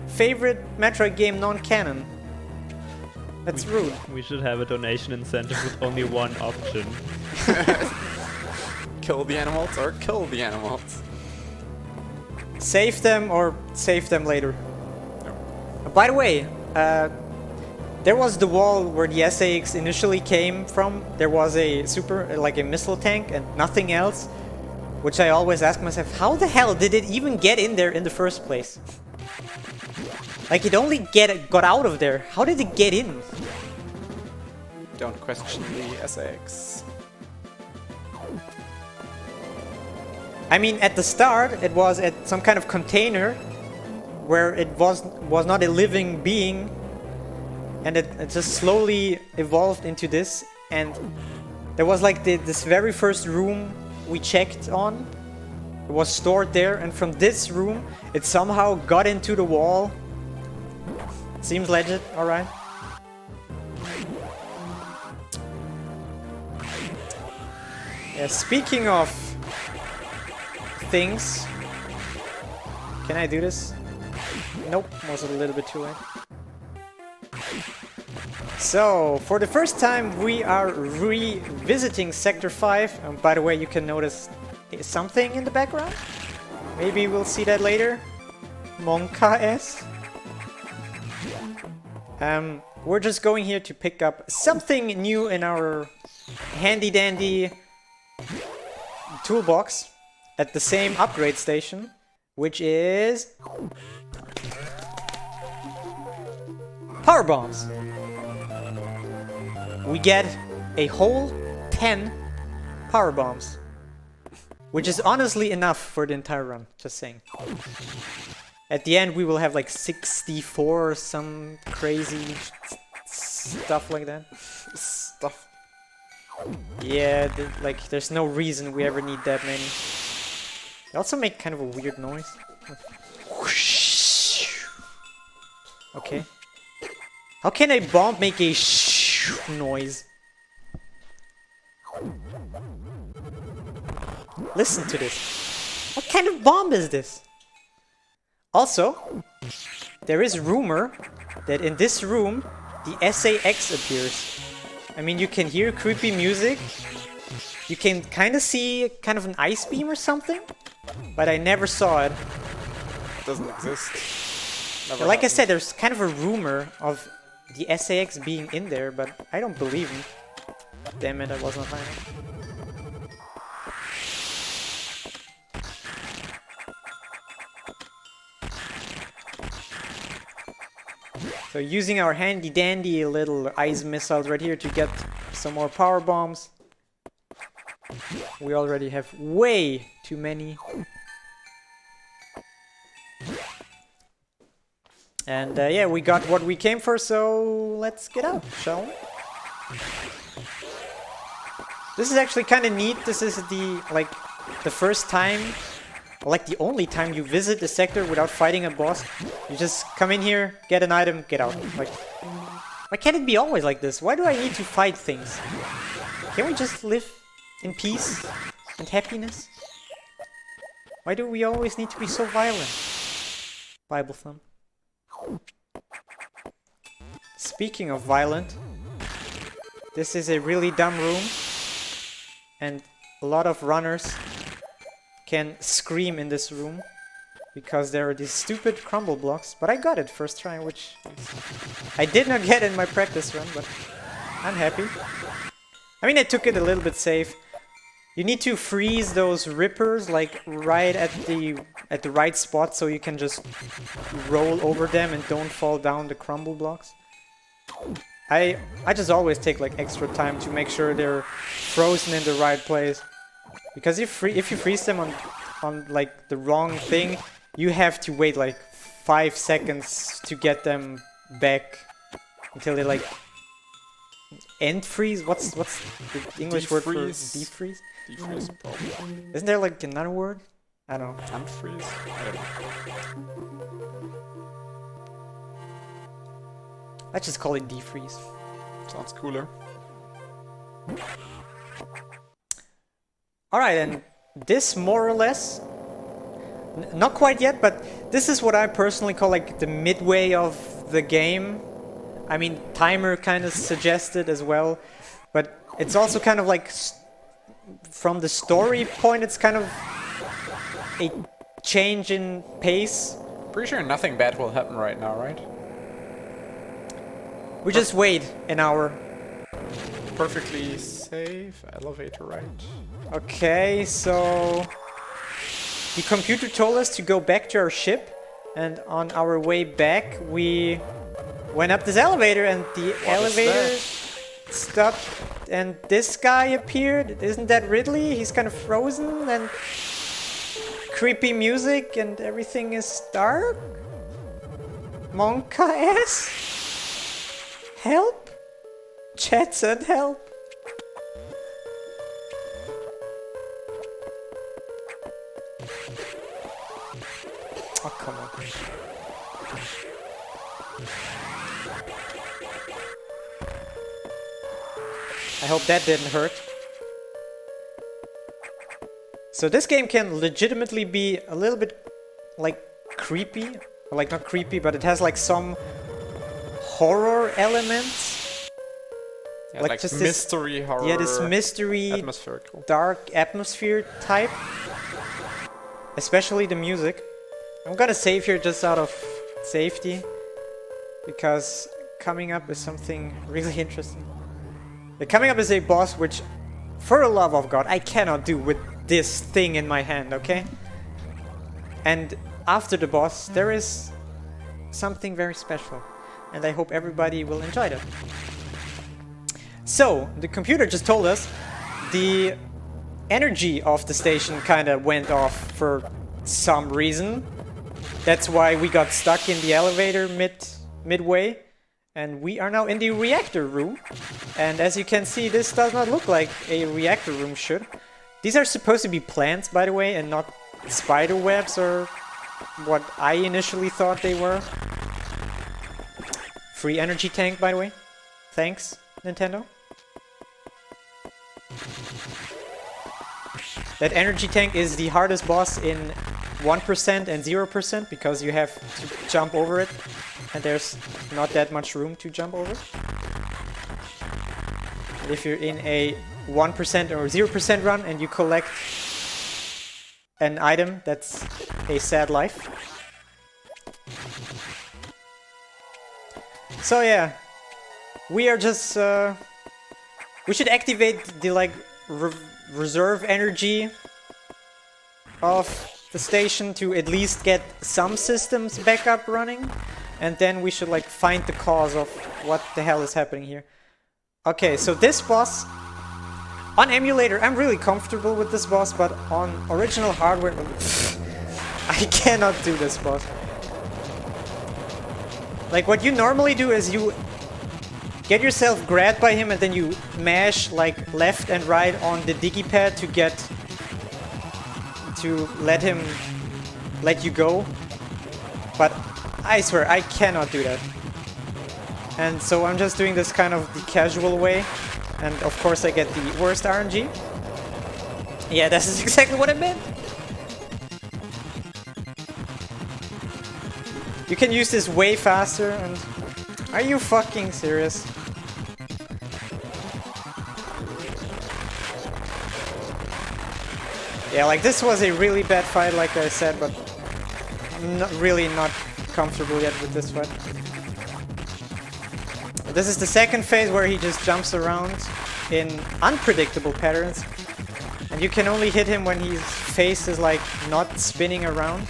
favorite Metroid game non-canon. That's rude. We should have a donation incentive with only one option. Kill the animals or kill the animals. Save them or save them later. No. By the way, there was the wall where the SAX initially came from. There was a like a missile tank and nothing else. Which I always ask myself, how the hell did it even get in there in the first place? Like, it only got out of there. How did it get in? Don't question the SAX. I mean, at the start, it was at some kind of container where it was not a living being, and it just slowly evolved into this. And there was like this very first room we checked on. It was stored there, and from this room, it somehow got into the wall. Seems legit, alright. Yeah, speaking of things, can I do this? Nope, was a little bit too late. So, for the first time, we are revisiting Sector 5. And by the way, you can notice something in the background. Maybe we'll see that later. Monka-esque. We're just going here to pick up something new in our handy-dandy toolbox at the same upgrade station, which is power bombs. We get a whole 10 power bombs, which is honestly enough for the entire run, just saying. At the end we will have like 64 or some crazy stuff like that. Stuff. Yeah, like there's no reason we ever need that many. They also make kind of a weird noise. Okay. How can a bomb make a noise? Listen to this. What kind of bomb is this? Also, there is rumor that in this room, the SAX appears. I mean, you can hear creepy music. You can kind of see kind of an ice beam or something. But I never saw it. Doesn't exist. Never Like I happened. said, there's kind of a rumor of the SAX being in there, but I don't believe him. Damn it, I wasn't high enough. So using our handy dandy little ice missiles right here to get some more power bombs. We already have way too many. And yeah, we got what we came for, so let's get out, shall we? This is actually kind of neat. This is the first time, like the only time you visit the sector without fighting a boss. You just come in here, get an item, get out. Like, why can't it be always like this? Why do I need to fight things? Can't we just live in peace and happiness? Why do we always need to be so violent? Bible thumb. Speaking of violent, this is a really dumb room, and a lot of runners can scream in this room because there are these stupid crumble blocks, but I got it first try, which I did not get in my practice run, but I'm happy. I mean, I took it a little bit safe. You need to freeze those rippers like right at the right spot so you can just roll over them and don't fall down the crumble blocks. I just always take like extra time to make sure they're frozen in the right place, because if you freeze them on like the wrong thing, you have to wait like 5 seconds to get them back until they like end freeze. What's the English word for defreeze? Defreeze, probably. Isn't there like another word? I don't know. Unfreeze? I don't know. Let's just call it defreeze. Sounds cooler. Alright, and this more or less, not quite yet, but this is what I personally call like the midway of the game. I mean, timer kind of suggested as well, but it's also kind of like, from the story point, it's kind of a change in pace. Pretty sure nothing bad will happen right now, right? We just wait an hour. Perfectly safe. Elevator, right? Okay, so the computer told us to go back to our ship, and on our way back we went up this elevator, and the elevator stopped, and this guy appeared. Isn't that Ridley? He's kind of frozen, and creepy music, and everything is dark. Monka S? Help? Chat said help. Oh, come on. I hope that didn't hurt. So this game can legitimately be a little bit like creepy. Or like not creepy, but it has like some horror elements. Yeah, Like like just mystery horror. Yeah, this mystery, atmospherical. dark atmosphere type. Especially the music. I'm gonna save here just out of safety, because coming up is something really interesting. The coming up is a boss which, for the love of God, I cannot do with this thing in my hand, okay? And after the boss, there is something very special, and I hope everybody will enjoy that. So, the computer just told us the energy of the station kind of went off for some reason. That's why we got stuck in the elevator midway, and we are now in the reactor room. And as you can see, this does not look like a reactor room should. These are supposed to be plants, by the way, and not spider webs or what I initially thought they were. Free energy tank, by the way. Thanks, Nintendo. That energy tank is the hardest boss in 1% and 0% because you have to jump over it and there's not that much room to jump over. And if you're in a 1% or 0% run and you collect an item, that's a sad life. So yeah, we are just we should activate the like reserve energy of the station to at least get some systems back up running, and then we should like find the cause of what the hell is happening here. Okay, so this boss on emulator, I'm really comfortable with this boss, but on original hardware, I cannot do this boss. Like what you normally do is you get yourself grabbed by him and then you mash like left and right on the digipad to let you go. But I swear I cannot do that. And so I'm just doing this kind of the casual way. And of course I get the worst RNG. Yeah, this is exactly what I meant. You can use this way faster and... Are you fucking serious? Yeah, like this was a really bad fight, like I said, but really not comfortable yet with this fight. This is the second phase where he just jumps around in unpredictable patterns. And you can only hit him when his face is like not spinning around.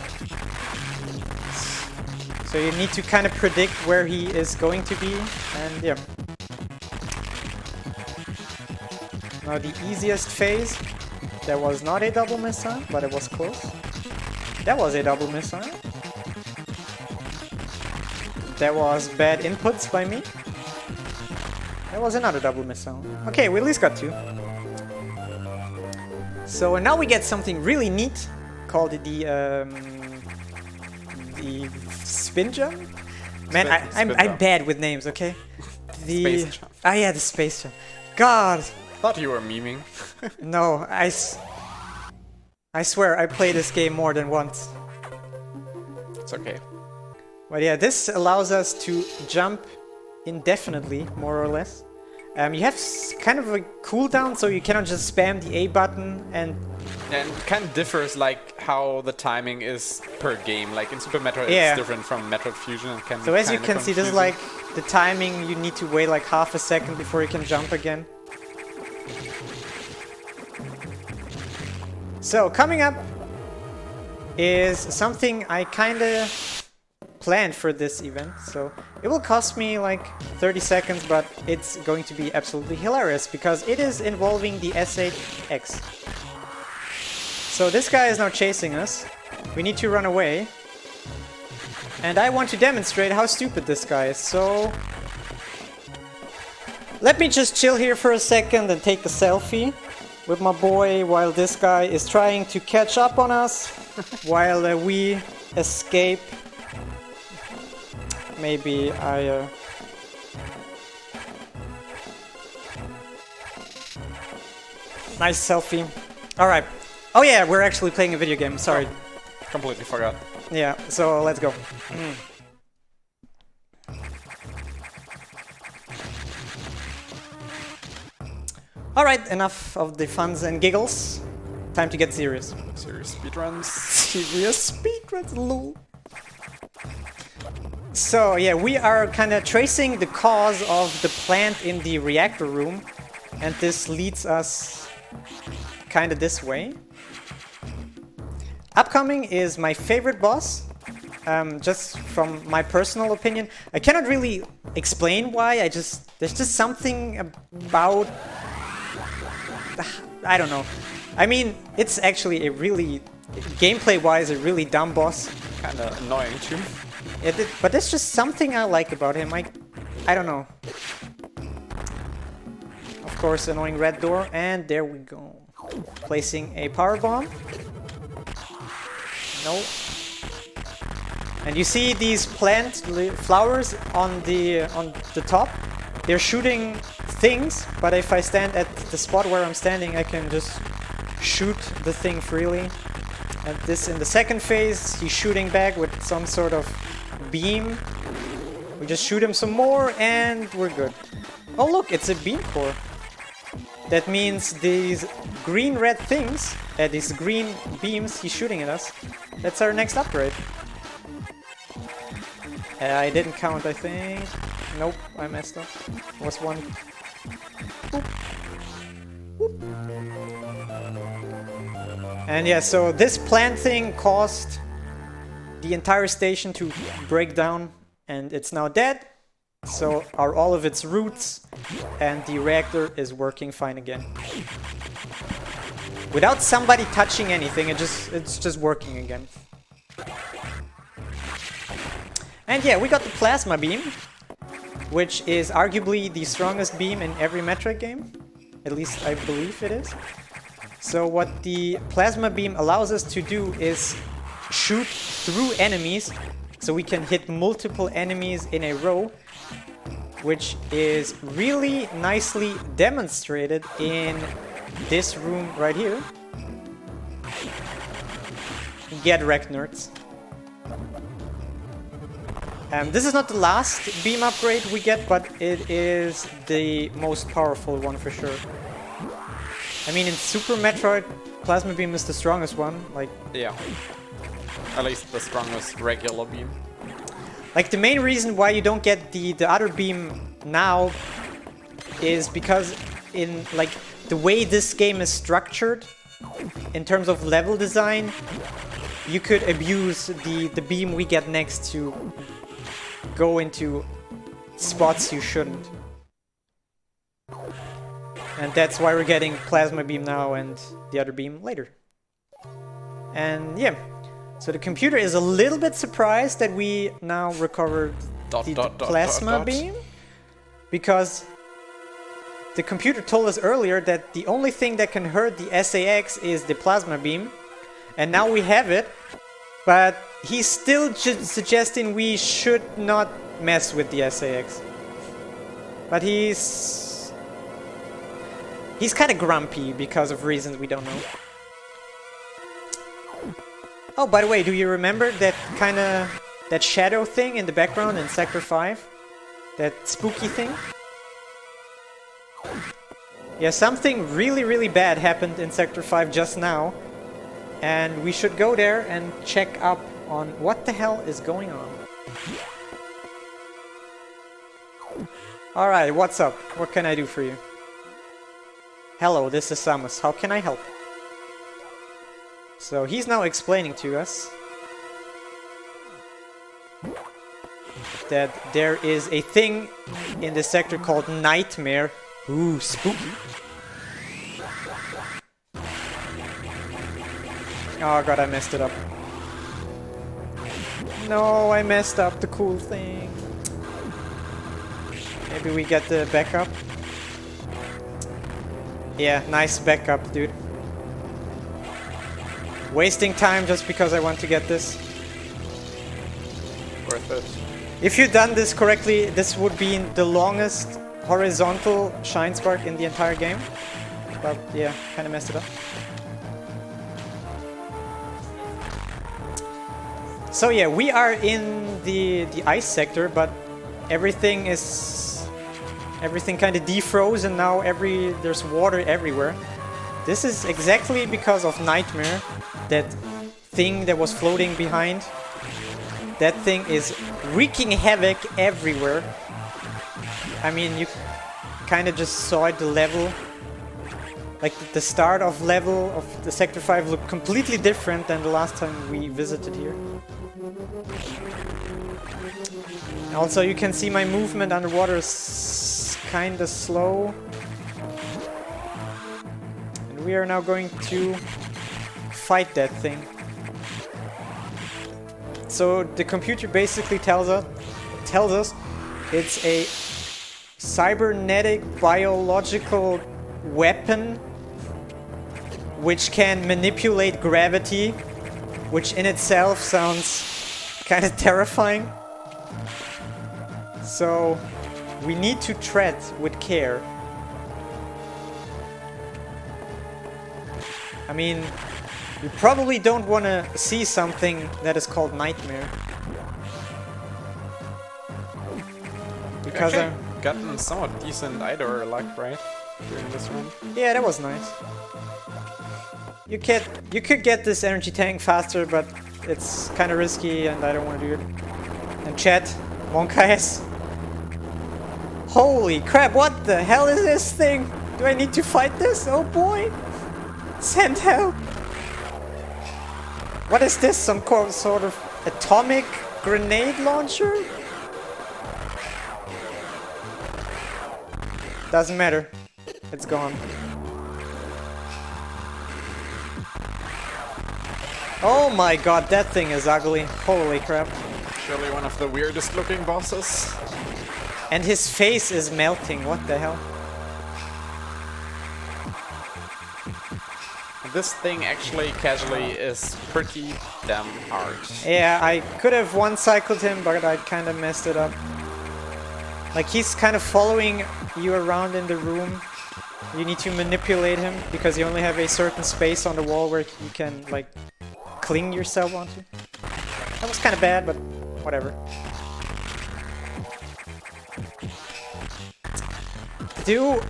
So you need to kind of predict where he is going to be, and yeah. Now the easiest phase, there was not a double missile, but it was close. That was a double missile. That was bad inputs by me. That was another double missile. Okay, we at least got two. So now we get something really neat called the spin jump? Man, I'm bad with names, okay? The Space jump. Ah yeah, the space jump. God! Thought you were memeing. No, I swear I played this game more than once. It's okay. But yeah, this allows us to jump indefinitely, more or less. You have kind of a cooldown, so you cannot just spam the A button and... And it kind of differs like how the timing is per game. Like in Super Metroid, Yeah. it's different from Metroid Fusion. And can So be as you kinda can see, this is confusing. like the timing, you need to wait like half a second before you can jump again. So coming up is something I kinda planned for this event, so it will cost me like 30 seconds, but it's going to be absolutely hilarious because it is involving the S8X. So this guy is now chasing us. We need to run away. And I want to demonstrate how stupid this guy is, so... Let me just chill here for a second and take a selfie with my boy while this guy is trying to catch up on us while we escape. Maybe I... Nice selfie. Alright. Oh yeah, we're actually playing a video game, sorry. Completely forgot. Yeah, so let's go. Alright, enough of the funs and giggles. Time to get serious. Serious speedruns. Serious speedruns, lol. So yeah, we are kind of tracing the cause of the plant in the reactor room, and this leads us kind of this way. Upcoming is my favorite boss, just from my personal opinion. I cannot really explain why, there's just something about... I don't know. I mean, it's actually a really, gameplay-wise, a really dumb boss. Kinda annoying too. But there's just something I like about him. I don't know. Of course, annoying red door, and there we go. Placing a power bomb. No. And you see these plant flowers on the top. They're shooting things, but if I stand at the spot where I'm standing, I can just shoot the thing freely. And this in the second phase, he's shooting back with some sort of beam. We just shoot him some more and we're good. Oh look, it's a beam core. That means these green-red things, these green beams he's shooting at us, that's our next upgrade. I didn't count, I think. Nope, I messed up. Was one. Boop. Boop. And yeah, so this plant thing caused the entire station to break down, and it's now dead. So are all of its roots, and the reactor is working fine again. Without somebody touching anything, it's just working again. And yeah, we got the plasma beam, which is arguably the strongest beam in every Metroid game. At least I believe it is. So what the plasma beam allows us to do is shoot through enemies, so we can hit multiple enemies in a row, which is really nicely demonstrated in this room right here. Get wrecked, nerds. This is not the last beam upgrade we get, but it is the most powerful one for sure. I mean, in Super Metroid, Plasma Beam is the strongest one. Like, yeah, at least the strongest regular beam. Like, the main reason why you don't get the other beam now is because in like the way this game is structured, in terms of level design, you could abuse the beam we get next to go into spots you shouldn't. And that's why we're getting Plasma Beam now and the other beam later. And yeah, so the computer is a little bit surprised that we now recovered the Plasma Beam, because the computer told us earlier that the only thing that can hurt the SAX is the Plasma Beam, and now we have it, but he's still suggesting we should not mess with the SAX. But he's kind of grumpy because of reasons we don't know. Oh, by the way, do you remember that shadow thing in the background in Sector 5? That spooky thing? Yeah, something really bad happened in Sector 5 just now. And we should go there and check up on what the hell is going on. Alright, what's up? What can I do for you? Hello, this is Samus. How can I help? So he's now explaining to us that there is a thing in this sector called Nightmare. Ooh, spooky. Oh god, I messed it up. No, I messed up the cool thing. Maybe we get the backup. Yeah, nice backup, dude. Wasting time just because I want to get this. Worth it. If you'd done this correctly, this would be the longest horizontal Shine Spark in the entire game. But yeah, kinda messed it up. So yeah, we are in the ice sector, but everything kind of defroze, and now there's water everywhere. This is exactly because of Nightmare, that thing that was floating behind. That thing is wreaking havoc everywhere. I mean, you kind of just saw it, the level. Like, the start of level of the Sector 5 looked completely different than the last time we visited here. Also, you can see my movement underwater is kind of slow. And we are now going to fight that thing. So the computer basically tells us it's a cybernetic biological weapon which can manipulate gravity, which in itself sounds kind of terrifying. So we need to tread with care. I mean, you probably don't want to see something that is called Nightmare. Because gotten somewhat decent Idor luck, right? During this run. yeah, that was nice. You could get this energy tank faster, but it's kind of risky and I don't want to do it. And chat, Monkeyes. Holy crap, what the hell is this thing? Do I need to fight this? Oh boy! Send help! What is this? Some sort of atomic grenade launcher? Doesn't matter. It's gone. Oh my god, that thing is ugly. Holy crap. Surely one of the weirdest looking bosses. And his face is melting. What the hell? This thing actually casually is pretty damn hard. Yeah, I could have one-cycled him, but I kind of messed it up. Like, he's kind of following you around in the room. You need to manipulate him, because you only have a certain space on the wall where you can, like, cling yourself onto. That was kind of bad, but whatever.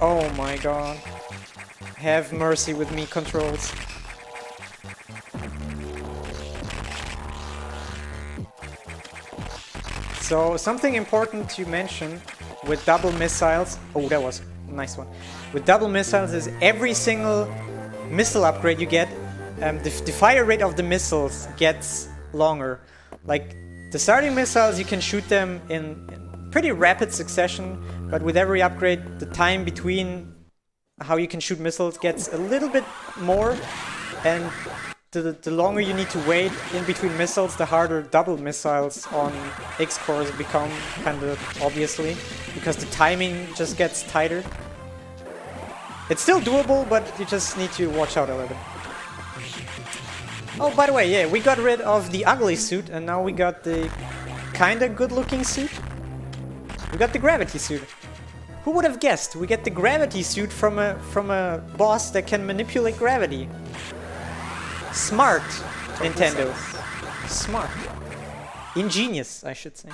Oh my god. Have mercy with me, controls. So, something important to mention with double missiles... Oh, that was a nice one. With double missiles is every single missile upgrade you get, the fire rate of the missiles gets longer. Like, the starting missiles, you can shoot them in pretty rapid succession, but with every upgrade, the time between how you can shoot missiles gets a little bit more, and the longer you need to wait in between missiles, the harder double missiles on X-cores become, kind of obviously, because the timing just gets tighter. It's still doable, but you just need to watch out a little bit. Oh, by the way, yeah, we got rid of the ugly suit, and now we got the kinda good-looking suit. We got the gravity suit. Who would have guessed? We get the gravity suit from a boss that can manipulate gravity. Smart, Nintendo. Smart. Ingenious, I should say.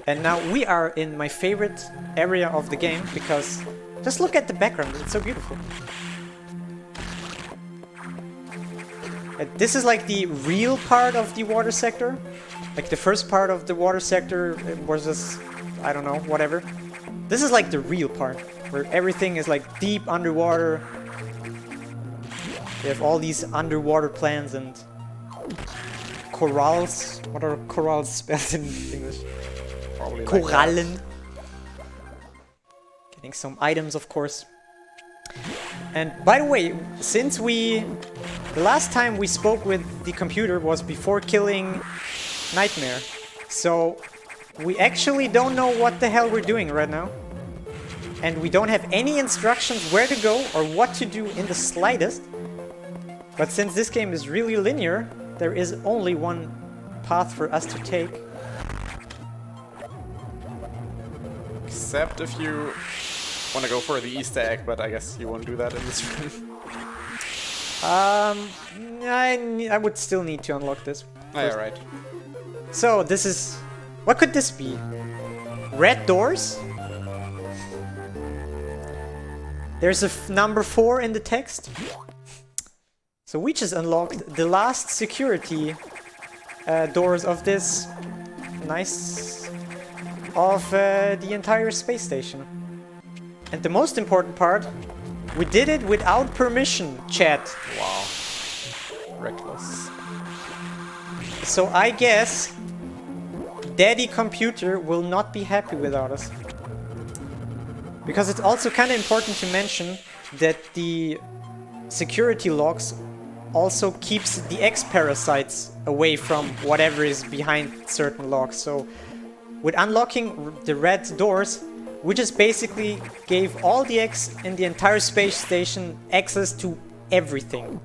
And now we are in my favorite area of the game, because just look at the background, it's so beautiful. This is like the real part of the water sector. Like the first part of the water sector was just, I don't know, whatever. This is like the real part, where everything is like deep underwater. You have all these underwater plants and corals. What are corals spelled in English? Probably Korallen. Like Getting some items, of course. And by the way, since the last time we spoke with the computer was before killing Nightmare. So we actually don't know what the hell we're doing right now. And we don't have any instructions where to go or what to do in the slightest. But since this game is really linear, there is only one path for us to take. Except if you want to go for the Easter egg, but I guess you won't do that in this run. I would still need to unlock this. Oh, yeah, right. So this is... What could this be? Red doors? There's a number 4 in the text. So we just unlocked the last security doors of this nice... of the entire space station. And the most important part, we did it without permission, chat. Wow. Reckless. So I guess Daddy Computer will not be happy without us. Because it's also kind of important to mention that the security locks also keeps the X-parasites away from whatever is behind certain locks. So with unlocking the red doors, we just basically gave all the X in the entire space station access to everything.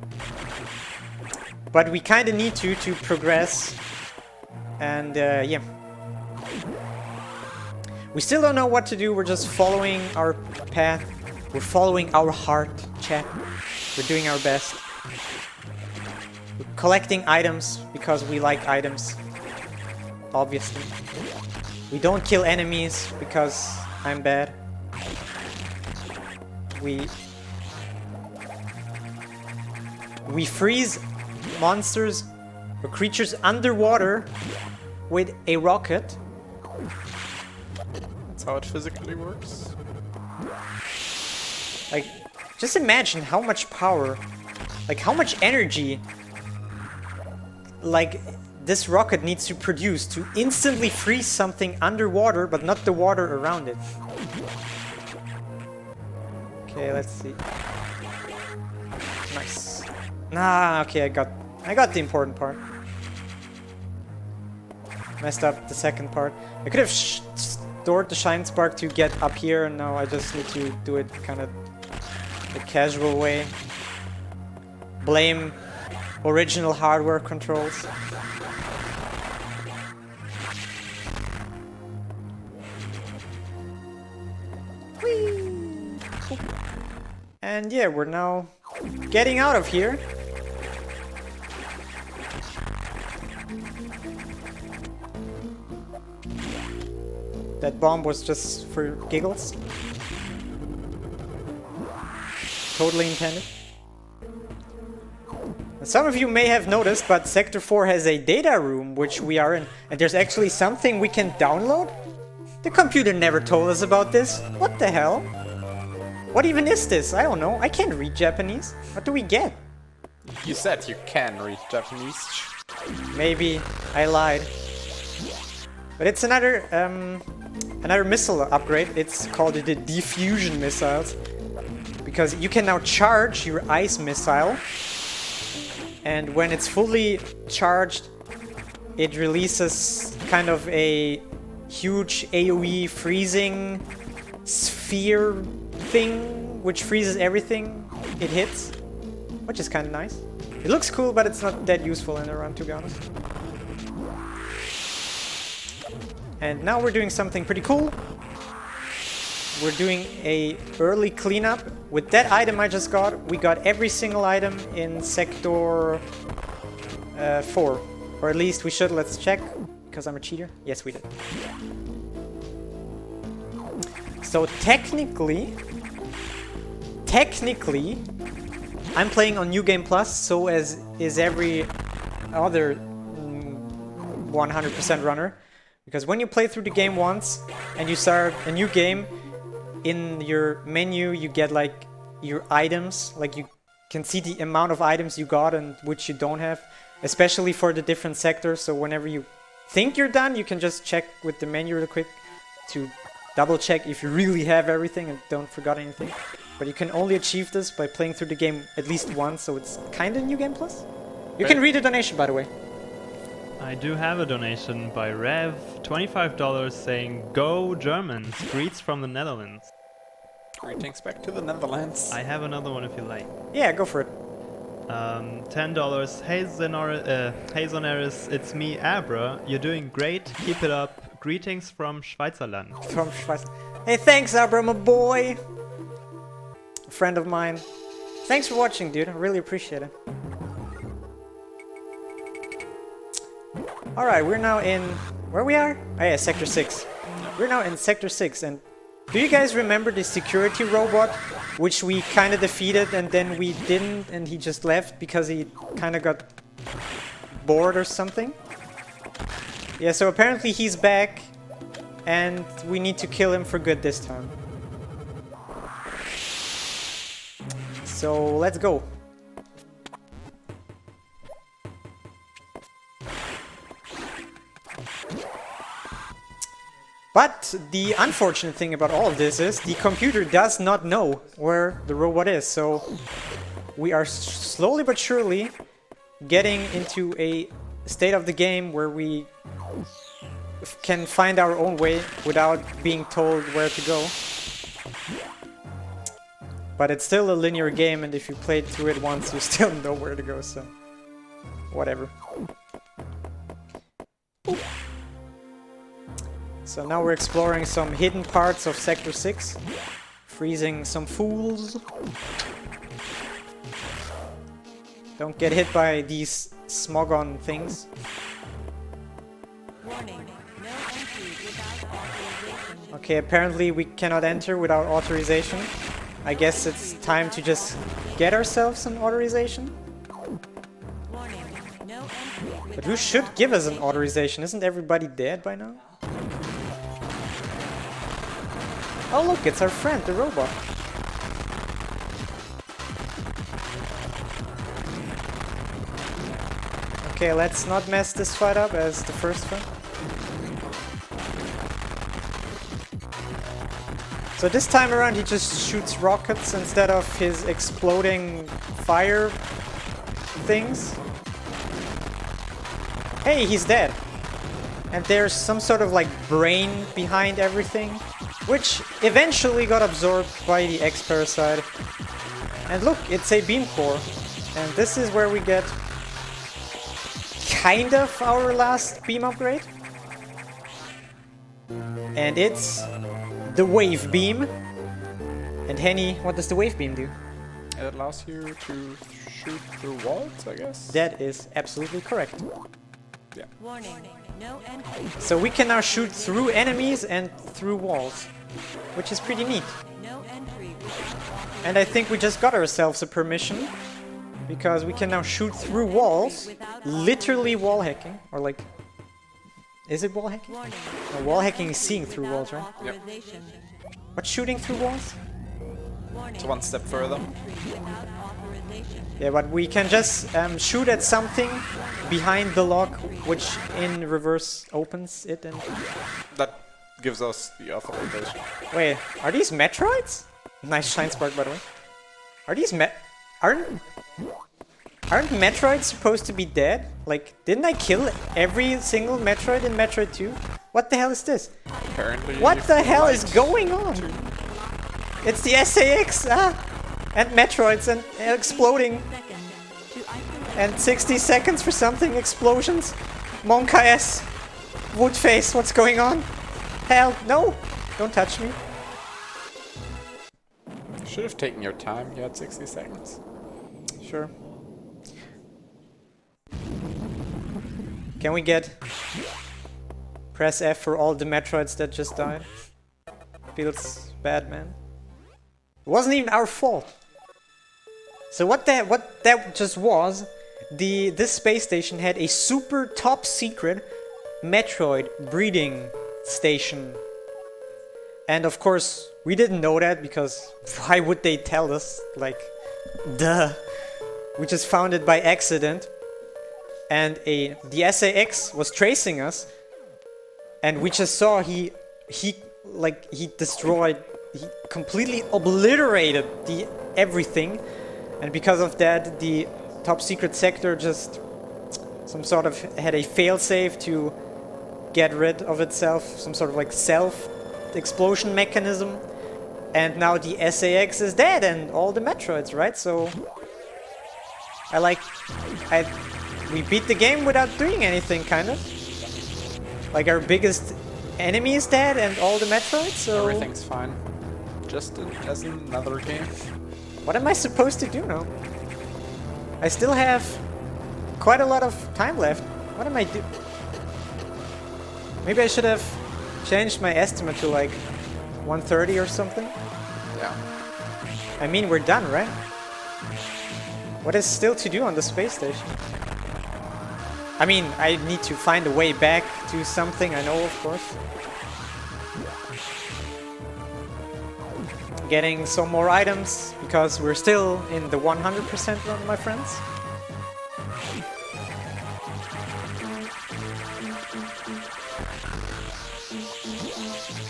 But we kind of need to progress, and yeah. We still don't know what to do, we're just following our path. We're following our heart, chat. We're doing our best. We're collecting items because we like items. Obviously. We don't kill enemies because I'm bad. We freeze monsters or creatures underwater with a rocket. That's how it physically works. Like, just imagine how much power, like how much energy, like this rocket needs to produce to instantly freeze something underwater, but not the water around it. Okay, let's see. Nice. Nah, okay, I got the important part. Messed up the second part. I could have stored the Shine Spark to get up here, and now I just need to do it kind of the casual way. Blame original hardware controls. Whee! And yeah, we're now getting out of here. That bomb was just for giggles. Totally intended. And some of you may have noticed, but Sector 4 has a data room, which we are in. And there's actually something we can download? The computer never told us about this. What the hell? What even is this? I don't know. I can't read Japanese. What do we get? You said you can read Japanese. Maybe I lied. But it's another missile upgrade. It's called the diffusion missiles. Because you can now charge your ice missile. And when it's fully charged, it releases kind of a huge AoE freezing sphere thing, which freezes everything it hits, which is kind of nice. It looks cool, but it's not that useful in a run, to be honest. And now we're doing something pretty cool. We're doing a early cleanup. With that item I just got, we got every single item in Sector 4. Or at least we should. Let's check, because I'm a cheater. Yes, we did. So technically, I'm playing on New Game Plus, so as is every other 100% runner. Because when you play through the game once and you start a new game, in your menu you get like your items, like you can see the amount of items you got and which you don't have, especially for the different sectors. So whenever you think you're done, you can just check with the menu real quick to double check if you really have everything and don't forget anything. But you can only achieve this by playing through the game at least once, so it's kind of New Game Plus. You can read a donation, by the way. I do have a donation by Rev, $25, saying, "Go Germans, greets from the Netherlands." Greetings back to the Netherlands. I have another one if you like. Yeah, go for it. $10, hey Xoneris, it's me, Abra. You're doing great, keep it up. Greetings from Schweizerland. From Schweiz. Hey, thanks, Abra, my boy. A friend of mine. Thanks for watching, dude. I really appreciate it. Alright, we're now in... Where we are? Oh yeah, Sector 6. We're now in Sector 6, and... Do you guys remember the security robot? Which we kind of defeated, and then we didn't, and he just left because he kind of got bored or something? Yeah, so apparently he's back, and we need to kill him for good this time. So, let's go. But the unfortunate thing about all of this is the computer does not know where the robot is, so we are slowly but surely getting into a state of the game where we can find our own way without being told where to go. But it's still a linear game, and if you played through it once, you still know where to go, so whatever. So now we're exploring some hidden parts of Sector 6, freezing some fools. Don't get hit by these smog-on things. Warning, no entry without authorization. Okay, apparently we cannot enter without authorization. I guess it's time to just get ourselves an authorization. Warning, no entry But who should give us an authorization? Isn't everybody dead by now? Oh look, it's our friend, the robot. Okay, let's not mess this fight up as the first one. So this time around he just shoots rockets instead of his exploding fire things. Hey, he's dead. And there's some sort of like brain behind everything, which eventually got absorbed by the X-Parasite. And look, it's a beam core. And this is where we get kind of our last beam upgrade. And it's the wave beam. And Henny, what does the wave beam do? It allows you to shoot through walls, I guess. That is absolutely correct. Yeah. Warning, no entry, So we can now shoot through enemies and through walls, which is pretty neat. no entry without And I think we just got ourselves a permission, because we can now shoot through walls, literally wall hacking, or like, is it wall hacking? warning. No, wall hacking is seeing through walls, right? Yep. Authorization. What's shooting through walls? Warning, It's one step further. entry without authorization. Yeah, but we can just shoot at something behind the lock, which in reverse opens it and... That gives us the authorization. Wait, are these Metroids? Nice shine spark, by the way. Are these Aren't Metroids supposed to be dead? Like, didn't I kill every single Metroid in Metroid 2? What the hell is this? Apparently. What the hell is right. going on? It's the SAX, and Metroids and exploding, Second, to isolate and 60 seconds for something, explosions. Monka S, Woodface, what's going on? Hell, no! Don't touch me. Should have taken your time. You had 60 seconds. Sure. Can we get press F for all the Metroids that just died? Feels bad, man. It wasn't even our fault. So what that just was, this space station had a super top secret Metroid breeding station. And of course, we didn't know that because why would they tell us? Like, duh. We just found it by accident. And the SAX was tracing us. And we just saw he destroyed, he completely obliterated everything. And because of that, the top secret sector just had a failsafe to get rid of itself, some sort of like self-explosion mechanism. And now the SAX is dead and all the Metroids, right? So we beat the game without doing anything, kind of. Like our biggest enemy is dead and all the Metroids, so... Everything's fine. Just as another game. What am I supposed to do now? I still have quite a lot of time left. What am I do? Maybe I should have changed my estimate to like 130 or something. Yeah. I mean, we're done, right? What is still to do on the space station? I mean, I need to find a way back to something, I know, of course. Getting some more items, because we're still in the 100% run, my friends.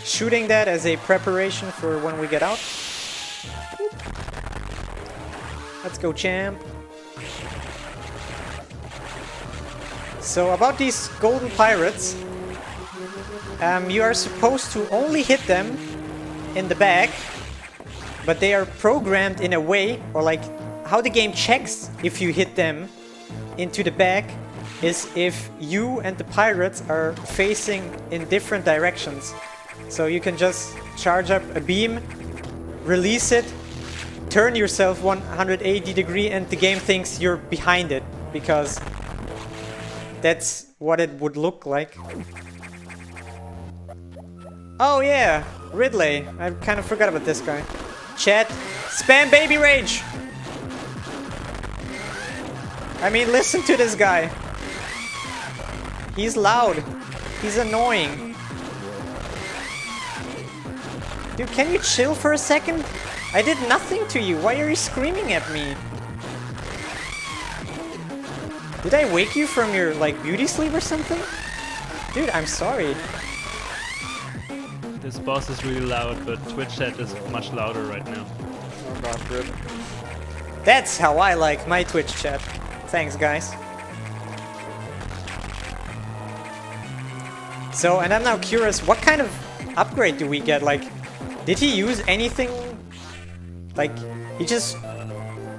Shooting that as a preparation for when we get out. Let's go, champ. So about these golden pirates, you are supposed to only hit them in the back, but they are programmed in a way, or like how the game checks if you hit them into the back is if you and the pirates are facing in different directions. So you can just charge up a beam, release it, turn yourself 180 degree and the game thinks you're behind it, because that's what it would look like. Oh yeah, Ridley. I kind of forgot about this guy. Chat, spam baby rage! I mean, listen to this guy. He's loud. He's annoying. Dude, can you chill for a second? I did nothing to you. Why are you screaming at me? Did I wake you from your, like, beauty sleep or something? Dude, I'm sorry. This boss is really loud, but Twitch chat is much louder right now. Oh god, good. That's how I like my Twitch chat. Thanks, guys. So, and I'm now curious, what kind of upgrade do we get? Like, did he use anything? Like, he just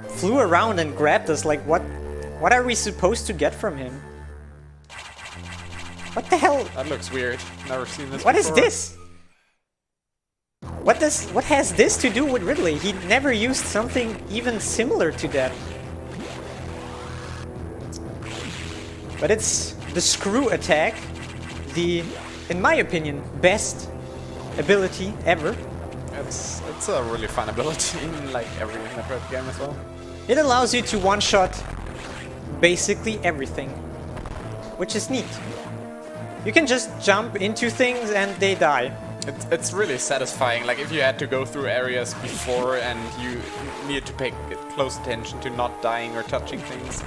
flew around and grabbed us. Like, what are we supposed to get from him? What the hell? That looks weird. Never seen this What is before. this? What has this to do with Ridley? He never used something even similar to that. But it's the screw attack, the, in my opinion, best ability ever. It's a really fun ability in like every Metroid game as well. It allows you to one-shot basically everything, which is neat. You can just jump into things and they die. It's really satisfying. Like if you had to go through areas before and you needed to pay close attention to not dying or touching things,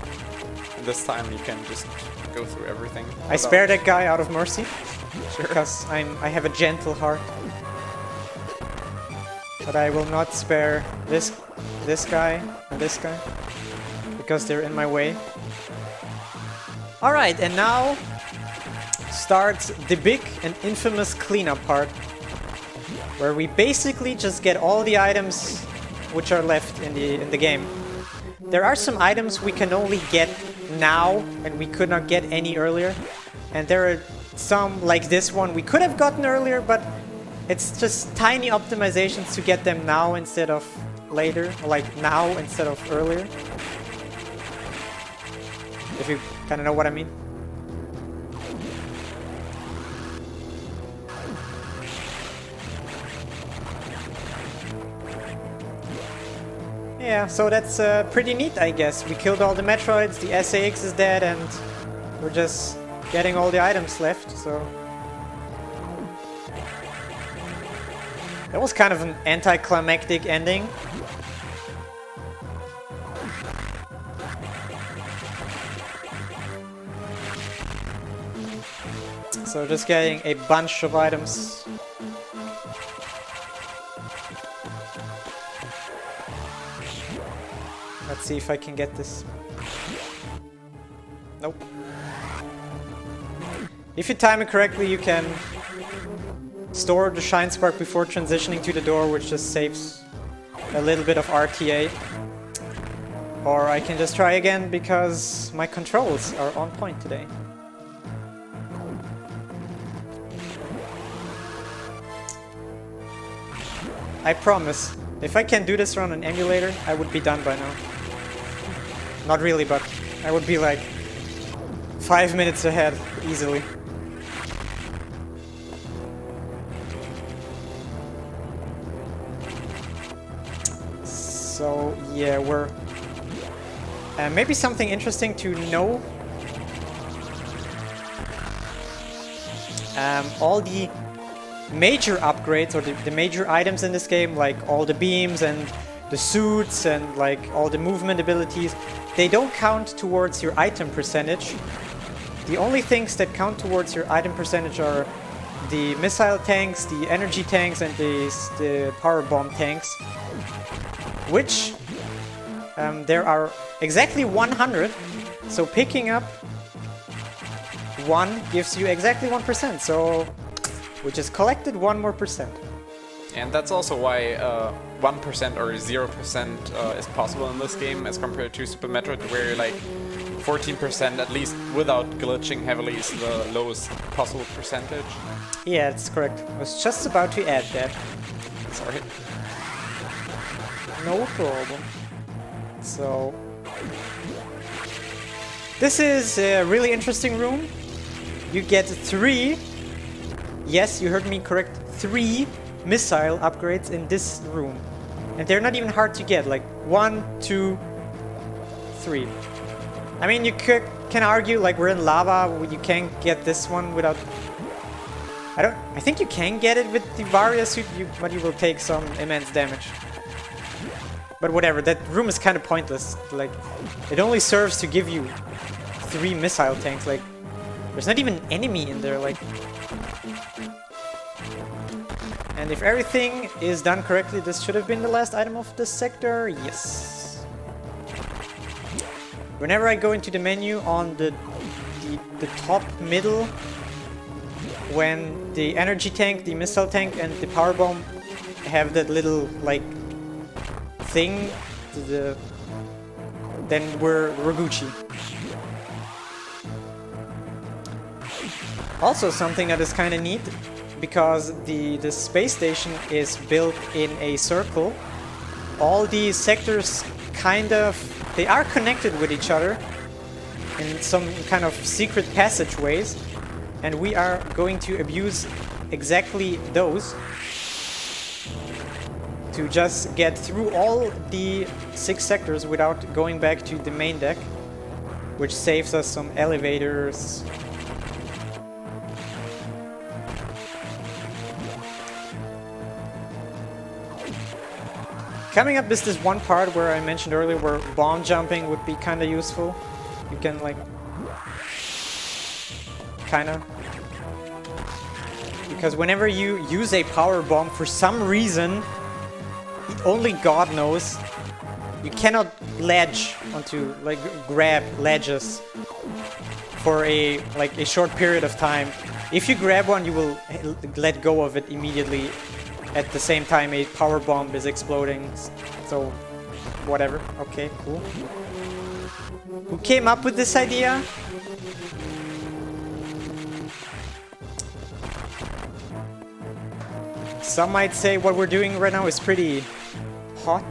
and this time you can just go through everything. I spare that guy out of mercy, Sure. because I have a gentle heart. But I will not spare this guy and this guy, because they're in my way. Alright, and now starts the big and infamous cleanup part, where we basically just get all the items which are left in the game. There are some items we can only get now, and we could not get any earlier. And there are some, like this one, we could have gotten earlier, but it's just tiny optimizations to get them now instead of later, or like now instead of earlier. If you kind of know what I mean. Yeah, so that's pretty neat, I guess. We killed all the Metroids, the SAX is dead, and we're just getting all the items left, so... That was kind of an anticlimactic ending. So just getting a bunch of items. Let's see if I can get this. Nope. If you time it correctly, you can store the Shine Spark before transitioning to the door, which just saves a little bit of RTA. Or I can just try again because my controls are on point today. I promise, if I can do this on an emulator, I would be done by now. Not really, but I would be like 5 minutes ahead, easily. So, yeah, we're... maybe something interesting to know. All the major upgrades, or the major items in this game, like all the beams and the suits and like all the movement abilities, they don't count towards your item percentage. The only things that count towards your item percentage are the missile tanks, the energy tanks, and the power bomb tanks, which there are exactly 100, so picking up one gives you exactly 1%, so we just collected 1 more percent. And that's also why 1% or 0% is possible in this game as compared to Super Metroid, where like 14% at least without glitching heavily is the lowest possible percentage. Yeah, that's correct. I was just about to add that. Sorry. No problem. So... This is a really interesting room. You get 3... Yes, you heard me correct. 3 missile upgrades in this room. And they're not even hard to get. Like 1, 2, 3. I mean, you can argue like we're in lava. You can't get this one without... I think you can get it with the Varia suit, but you will take some immense damage. But whatever, that room is kind of pointless. Like, it only serves to give you 3 missile tanks. Like, there's not even an enemy in there. Like, and if everything is done correctly, this should have been the last item of this sector. Yes. Whenever I go into the menu on the top middle, when the energy tank, the missile tank, and the power bomb have that little like thing, then we're Gucci. Also, something that is kind of neat, because the space station is built in a circle. All these sectors they are connected with each other in some kind of secret passageways. And we are going to abuse exactly those to just get through all the 6 sectors without going back to the main deck, which saves us some elevators. Coming up is this one part where I mentioned earlier where bomb jumping would be kind of useful. You can like... kinda. Because whenever you use a power bomb, for some reason, only God knows, you cannot ledge onto, like, grab ledges for a short period of time. If you grab one, you will let go of it immediately at the same time a power bomb is exploding. So, whatever. Okay, cool. Who came up with this idea? Some might say what we're doing right now is pretty hot.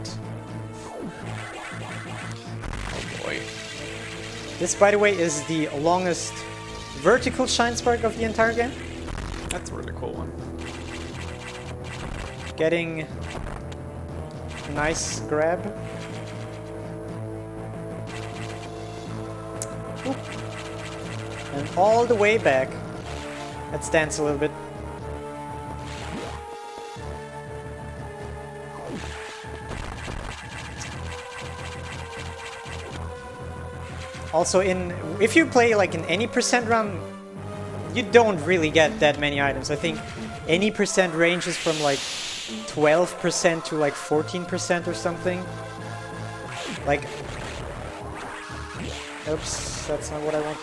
Oh boy. This, by the way, is the longest vertical shine spark of the entire game. That's a really cool one. Getting a nice grab. Oop. And all the way back. Let's dance a little bit. Also, if you play like in any percent run, you don't really get that many items. I think any percent ranges from like 12% to like 14% or something. Like, oops, that's not what I want.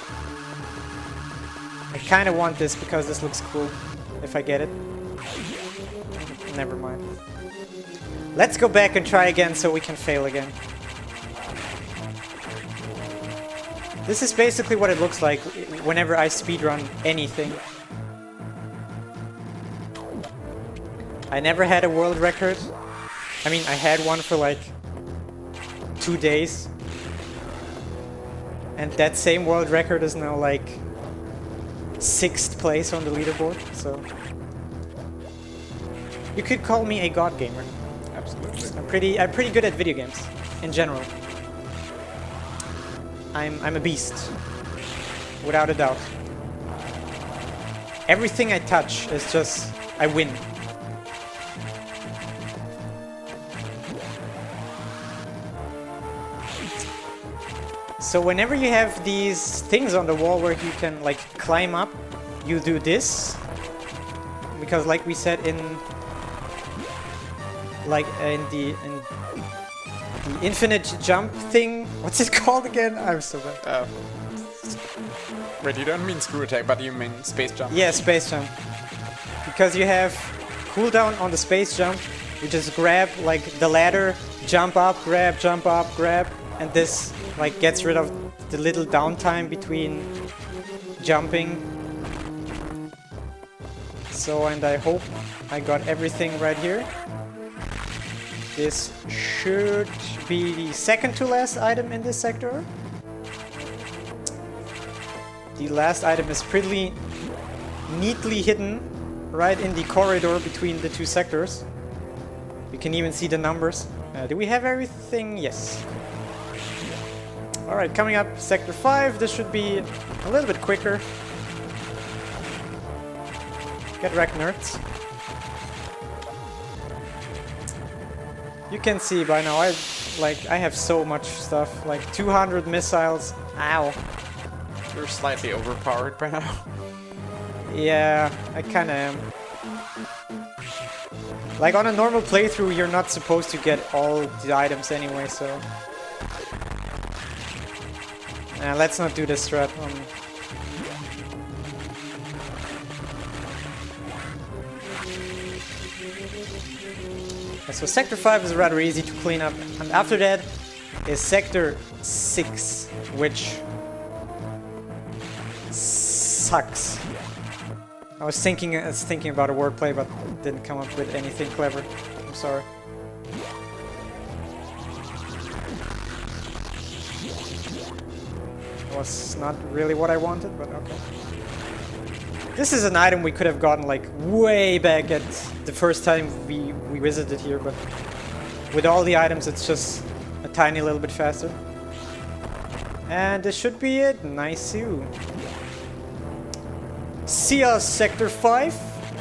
I kind of want this because this looks cool. If I get it, never mind. Let's go back and try again so we can fail again. This is basically what it looks like whenever I speedrun anything. I never had a world record. I mean, I had one for like 2 days. And that same world record is now like 6th place on the leaderboard, so... You could call me a god gamer. Absolutely. I'm pretty good at video games, in general. I'm a beast, without a doubt. Everything I touch is just, I win. So whenever you have these things on the wall where you can like climb up, you do this. Because like we said in the infinite jump thing, what's it called again? I'm so bad. Wait, you don't mean screw attack, but you mean space jump? Yeah, space jump. Because you have cooldown on the space jump, you just grab like the ladder, jump up, grab, and this like gets rid of the little downtime between jumping. So, and I hope I got everything right here. This should be the second to last item in this sector. The last item is pretty neatly hidden right in the corridor between the two sectors. You can even see the numbers. Do we have everything? Yes. Alright, coming up, Sector 5. This should be a little bit quicker. Get wrecked, nerds. You can see by now, I have so much stuff. Like 200 missiles. Ow. You're slightly overpowered by now. Yeah, I kinda am. Like on a normal playthrough, you're not supposed to get all the items anyway, so... let's not do this strat. So Sector 5 is rather easy to clean up, and after that is Sector 6, which sucks. I was thinking about a wordplay, but didn't come up with anything clever. I'm sorry. Was not really what I wanted, but okay. This is an item we could have gotten like way back at the first time we visited here, but with all the items it's just a tiny little bit faster. And this should be it. Nice-oo. See ya, Sector 5,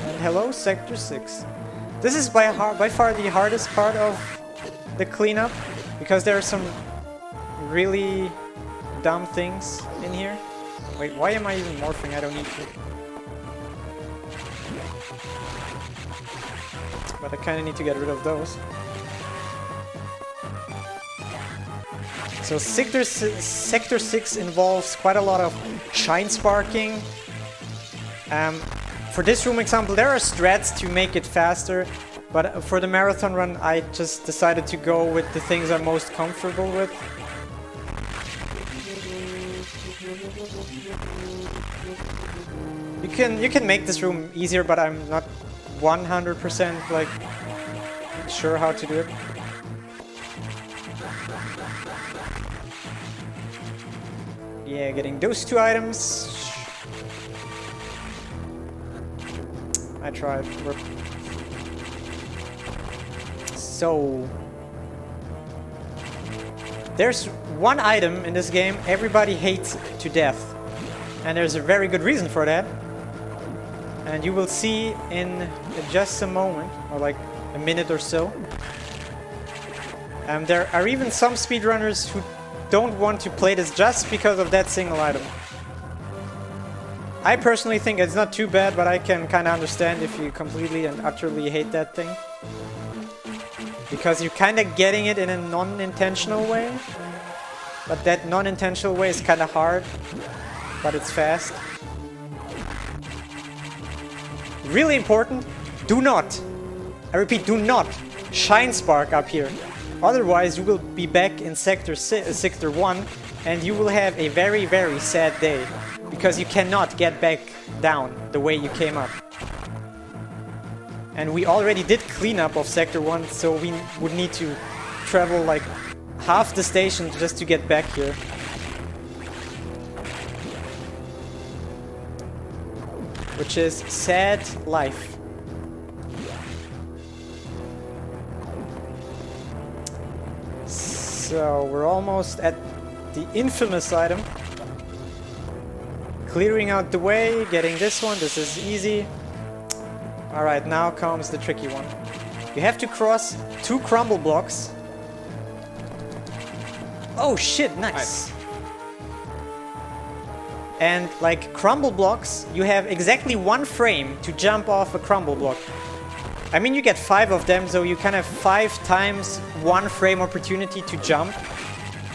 and hello, Sector 6. This is by far the hardest part of the cleanup, because there are some really dumb things in here. Wait, why am I even morphing? I don't need to. But I kind of need to get rid of those. So Sector 6 involves quite a lot of shine sparking. For this room example, there are strats to make it faster, but for the marathon run, I just decided to go with the things I'm most comfortable with. You can make this room easier, but I'm not 100% like sure how to do it. Yeah, getting those two items. I tried. So there's one item in this game everybody hates to death, and there's a very good reason for that. And you will see in just a moment, or like a minute or so. There are even some speedrunners who don't want to play this just because of that single item. I personally think it's not too bad, but I can kind of understand if you completely and utterly hate that thing. Because you're kind of getting it in a non-intentional way. But that non-intentional way is kind of hard, but it's fast. Really important, do not, I repeat, do not shine spark up here. Otherwise you will be back in Sector 1 and you will have a very, very sad day. Because you cannot get back down the way you came up. And we already did cleanup of Sector 1, so we would need to travel like half the station just to get back here. Which is sad life. So we're almost at the infamous item. Clearing out the way, getting this one, this is easy. Alright, now comes the tricky one. You have to cross 2 crumble blocks. Oh shit, nice. And like crumble blocks, you have exactly 1 frame to jump off a crumble block. I mean, you get 5 of them, so you kind of 5 times 1 frame opportunity to jump,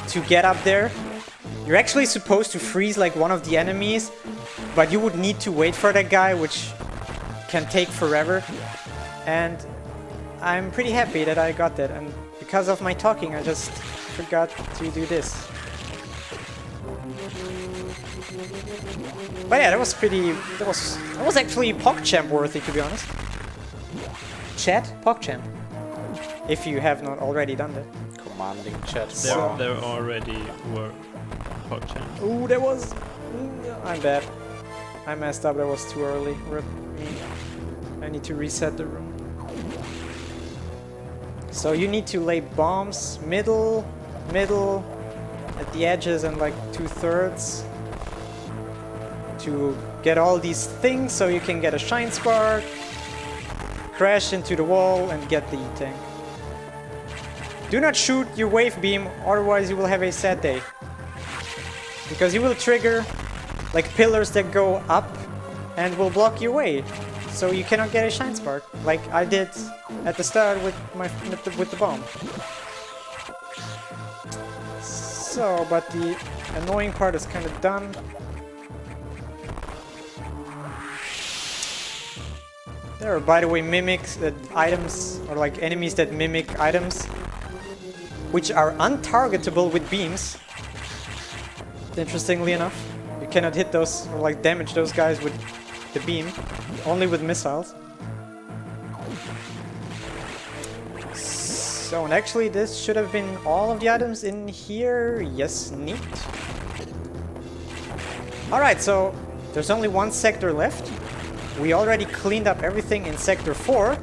to get up there. You're actually supposed to freeze like one of the enemies, but you would need to wait for that guy, which can take forever. And I'm pretty happy that I got that, and because of my talking I just forgot to do this. But yeah, that was that was actually PogChamp worthy, to be honest. Chat, PogChamp. if you have not already done that. Commanding chat. There already were PogChamp. Ooh, that was... I'm bad. I messed up, that was too early. Rip me. I need to reset the room. So you need to lay bombs, middle, at the edges and like 2/3 to get all these things so you can get a shine spark, crash into the wall and get the E-tank. Do not shoot your wave beam, otherwise you will have a sad day. Because you will trigger like pillars that go up and will block your way. So you cannot get a shine spark, like I did at the start with the bomb. So, but the annoying part is kind of done. There are, by the way, mimics, items, or like enemies that mimic items, which are untargetable with beams. Interestingly enough, you cannot hit those or like damage those guys with the beam, only with missiles. So, and actually this should have been all of the items in here. Yes, neat. Alright, so there's only one sector left. We already cleaned up everything in Sector 4,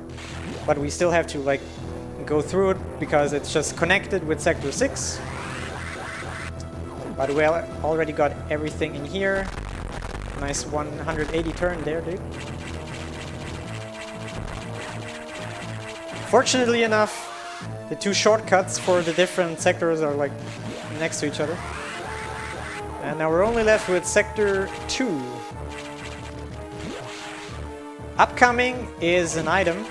but we still have to like go through it because it's just connected with Sector 6. But we already got everything in here. Nice 180 turn there, dude. Fortunately enough, the two shortcuts for the different sectors are like next to each other. And now we're only left with Sector 2. Upcoming is an item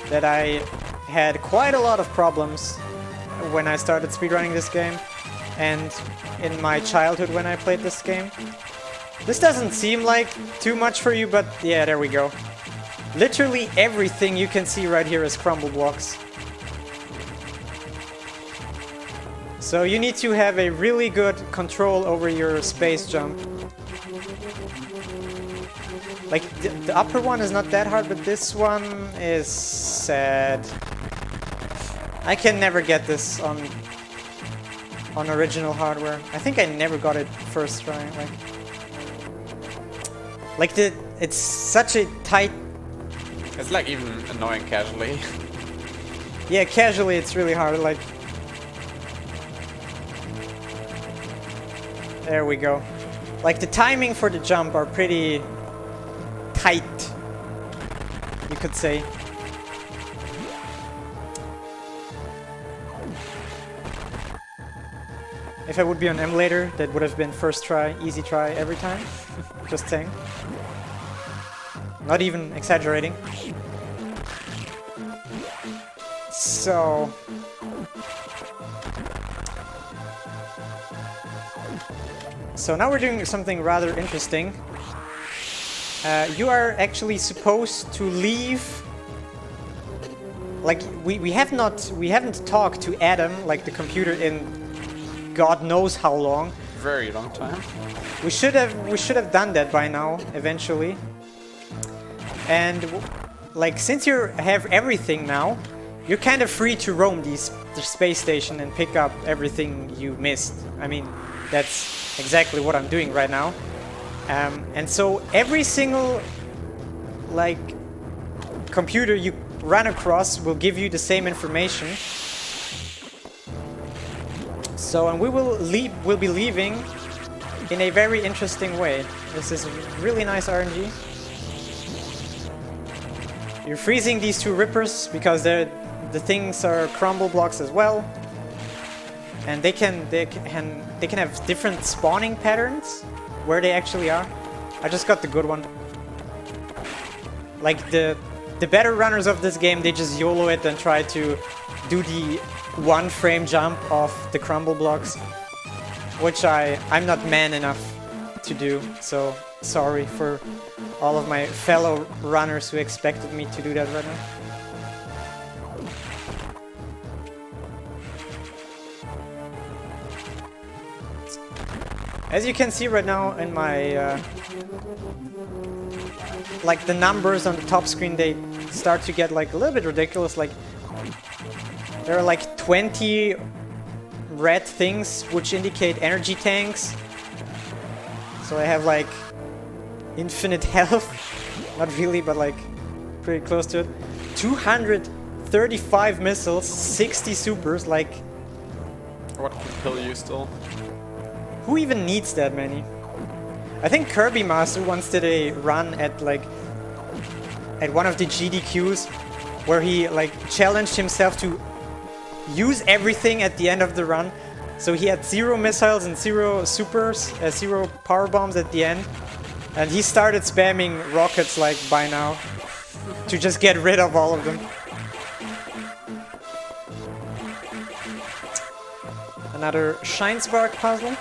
that I had quite a lot of problems when I started speedrunning this game and in my childhood when I played this game. This doesn't seem like too much for you, but yeah, there we go. Literally everything you can see right here is crumble blocks. So you need to have a really good control over your space jump. Like, the upper one is not that hard, but this one is sad. I can never get this on original hardware. I think I never got it first try. It's such a tight... It's like even annoying casually. Yeah, casually it's really hard, like... There we go. Like, the timing for the jump are pretty tight, you could say. If I would be on emulator, that would have been first try, easy try every time. Just saying. Not even exaggerating. So... So now we're doing something rather interesting. You are actually supposed to leave... Like, we haven't talked to Adam, like the computer, in God knows how long. Very long time. We should have done that by now, eventually. And like, since you have everything now, you're kind of free to roam the space station and pick up everything you missed. I mean, that's exactly what I'm doing right now. And so every single like computer you run across will give you the same information. So, and we'll be leaving in a very interesting way. This is really nice RNG. You're freezing these two rippers because the things are crumble blocks as well, and they can have different spawning patterns where they actually are. I just got the good one. Like the better runners of this game, they just YOLO it and try to do the one frame jump off the crumble blocks, which I'm not man enough to do, so sorry for all of my fellow runners who expected me to do that right now. As you can see right now in my like the numbers on the top screen, they start to get like a little bit ridiculous. Like There are like 20 red things which indicate energy tanks. So I have like infinite health. Not really, but like pretty close to it. 235 missiles, 60 supers, like... What can kill you still? Who even needs that many? I think Kirby Master once did a run at like... at one of the GDQs where he like challenged himself to use everything at the end of the run. So he had 0 missiles and 0 supers, 0 power bombs at the end. And he started spamming rockets like by now to just get rid of all of them. Another Shine Spark puzzle.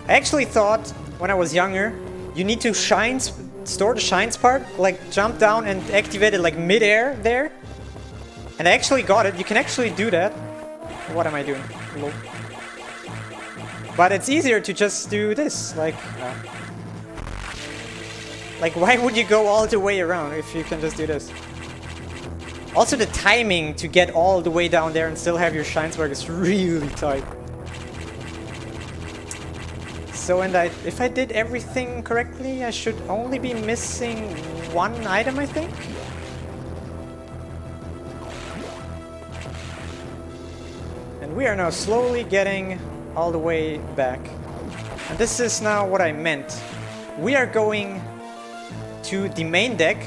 I actually thought when I was younger, you need to store the Shine Spark, like jump down and activate it like mid-air there. And I actually got it. You can actually do that. What am I doing? Lol. But it's easier to just do this, like why would you go all the way around if you can just do this? Also the timing to get all the way down there and still have your Shine Spark is really tight. So if I did everything correctly, I should only be missing 1 item, I think? And we are now slowly getting all the way back. And this is now what I meant. We are going to the main deck,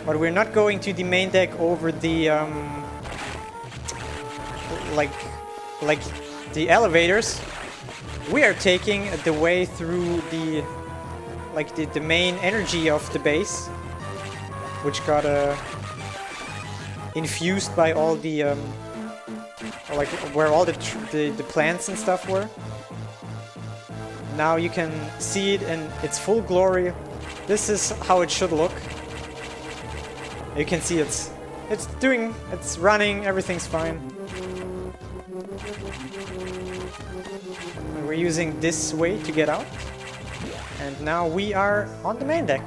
but we're not going to the main deck over the like the elevators. We are taking the way through the the main energy of the base, which got infused by all the like where all the plants and stuff were. Now you can see it in its full glory. This is how it should look. You can see it's running, everything's fine. And we're using this way to get out. And now we are on the main deck.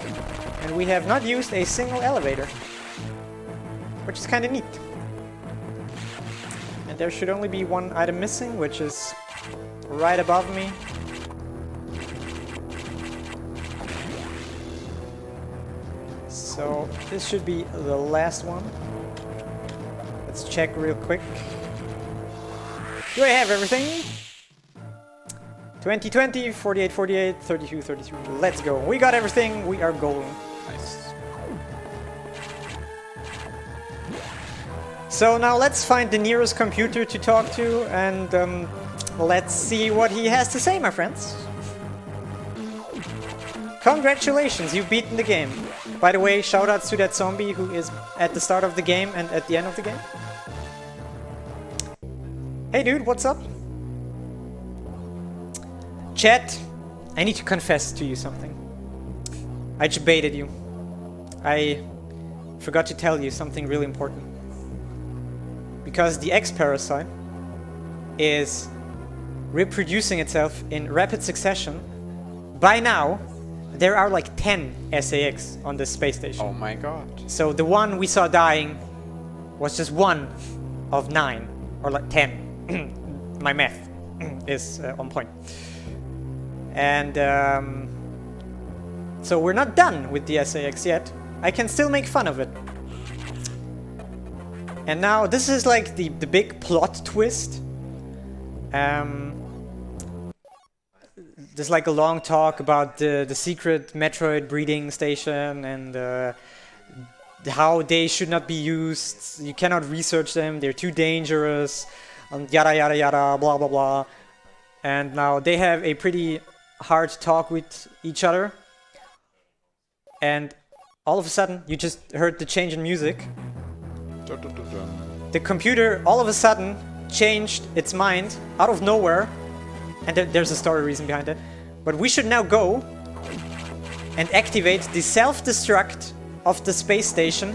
And we have not used a single elevator, which is kind of neat. And there should only be 1 item missing, which is right above me. So this should be the last one. Let's check real quick. Do I have everything? 20, 48, 48, 32, 33. Let's go. We got everything. We are golden. Nice. So now let's find the nearest computer to talk to and let's see what he has to say, my friends. Congratulations, you've beaten the game. By the way, shoutouts to that zombie who is at the start of the game and at the end of the game. Hey dude, what's up? Chat, I need to confess to you something. I just baited you. I forgot to tell you something really important. Because the X-Parasite is reproducing itself in rapid succession. By now, there are like 10 SAX on this space station. Oh my god. So the one we saw dying was just 1 of 9, or like 10. My math is on point. And so we're not done with the SAX yet. I can still make fun of it. And now this is like the big plot twist. There's like a long talk about the secret Metroid breeding station and how they should not be used. You cannot research them, they're too dangerous, and yada yada yada, blah blah blah. And now they have a pretty hard talk with each other. And all of a sudden, you just heard the change in music. The computer all of a sudden changed its mind out of nowhere. And there's a story reason behind it. But we should now go and activate the self-destruct of the space station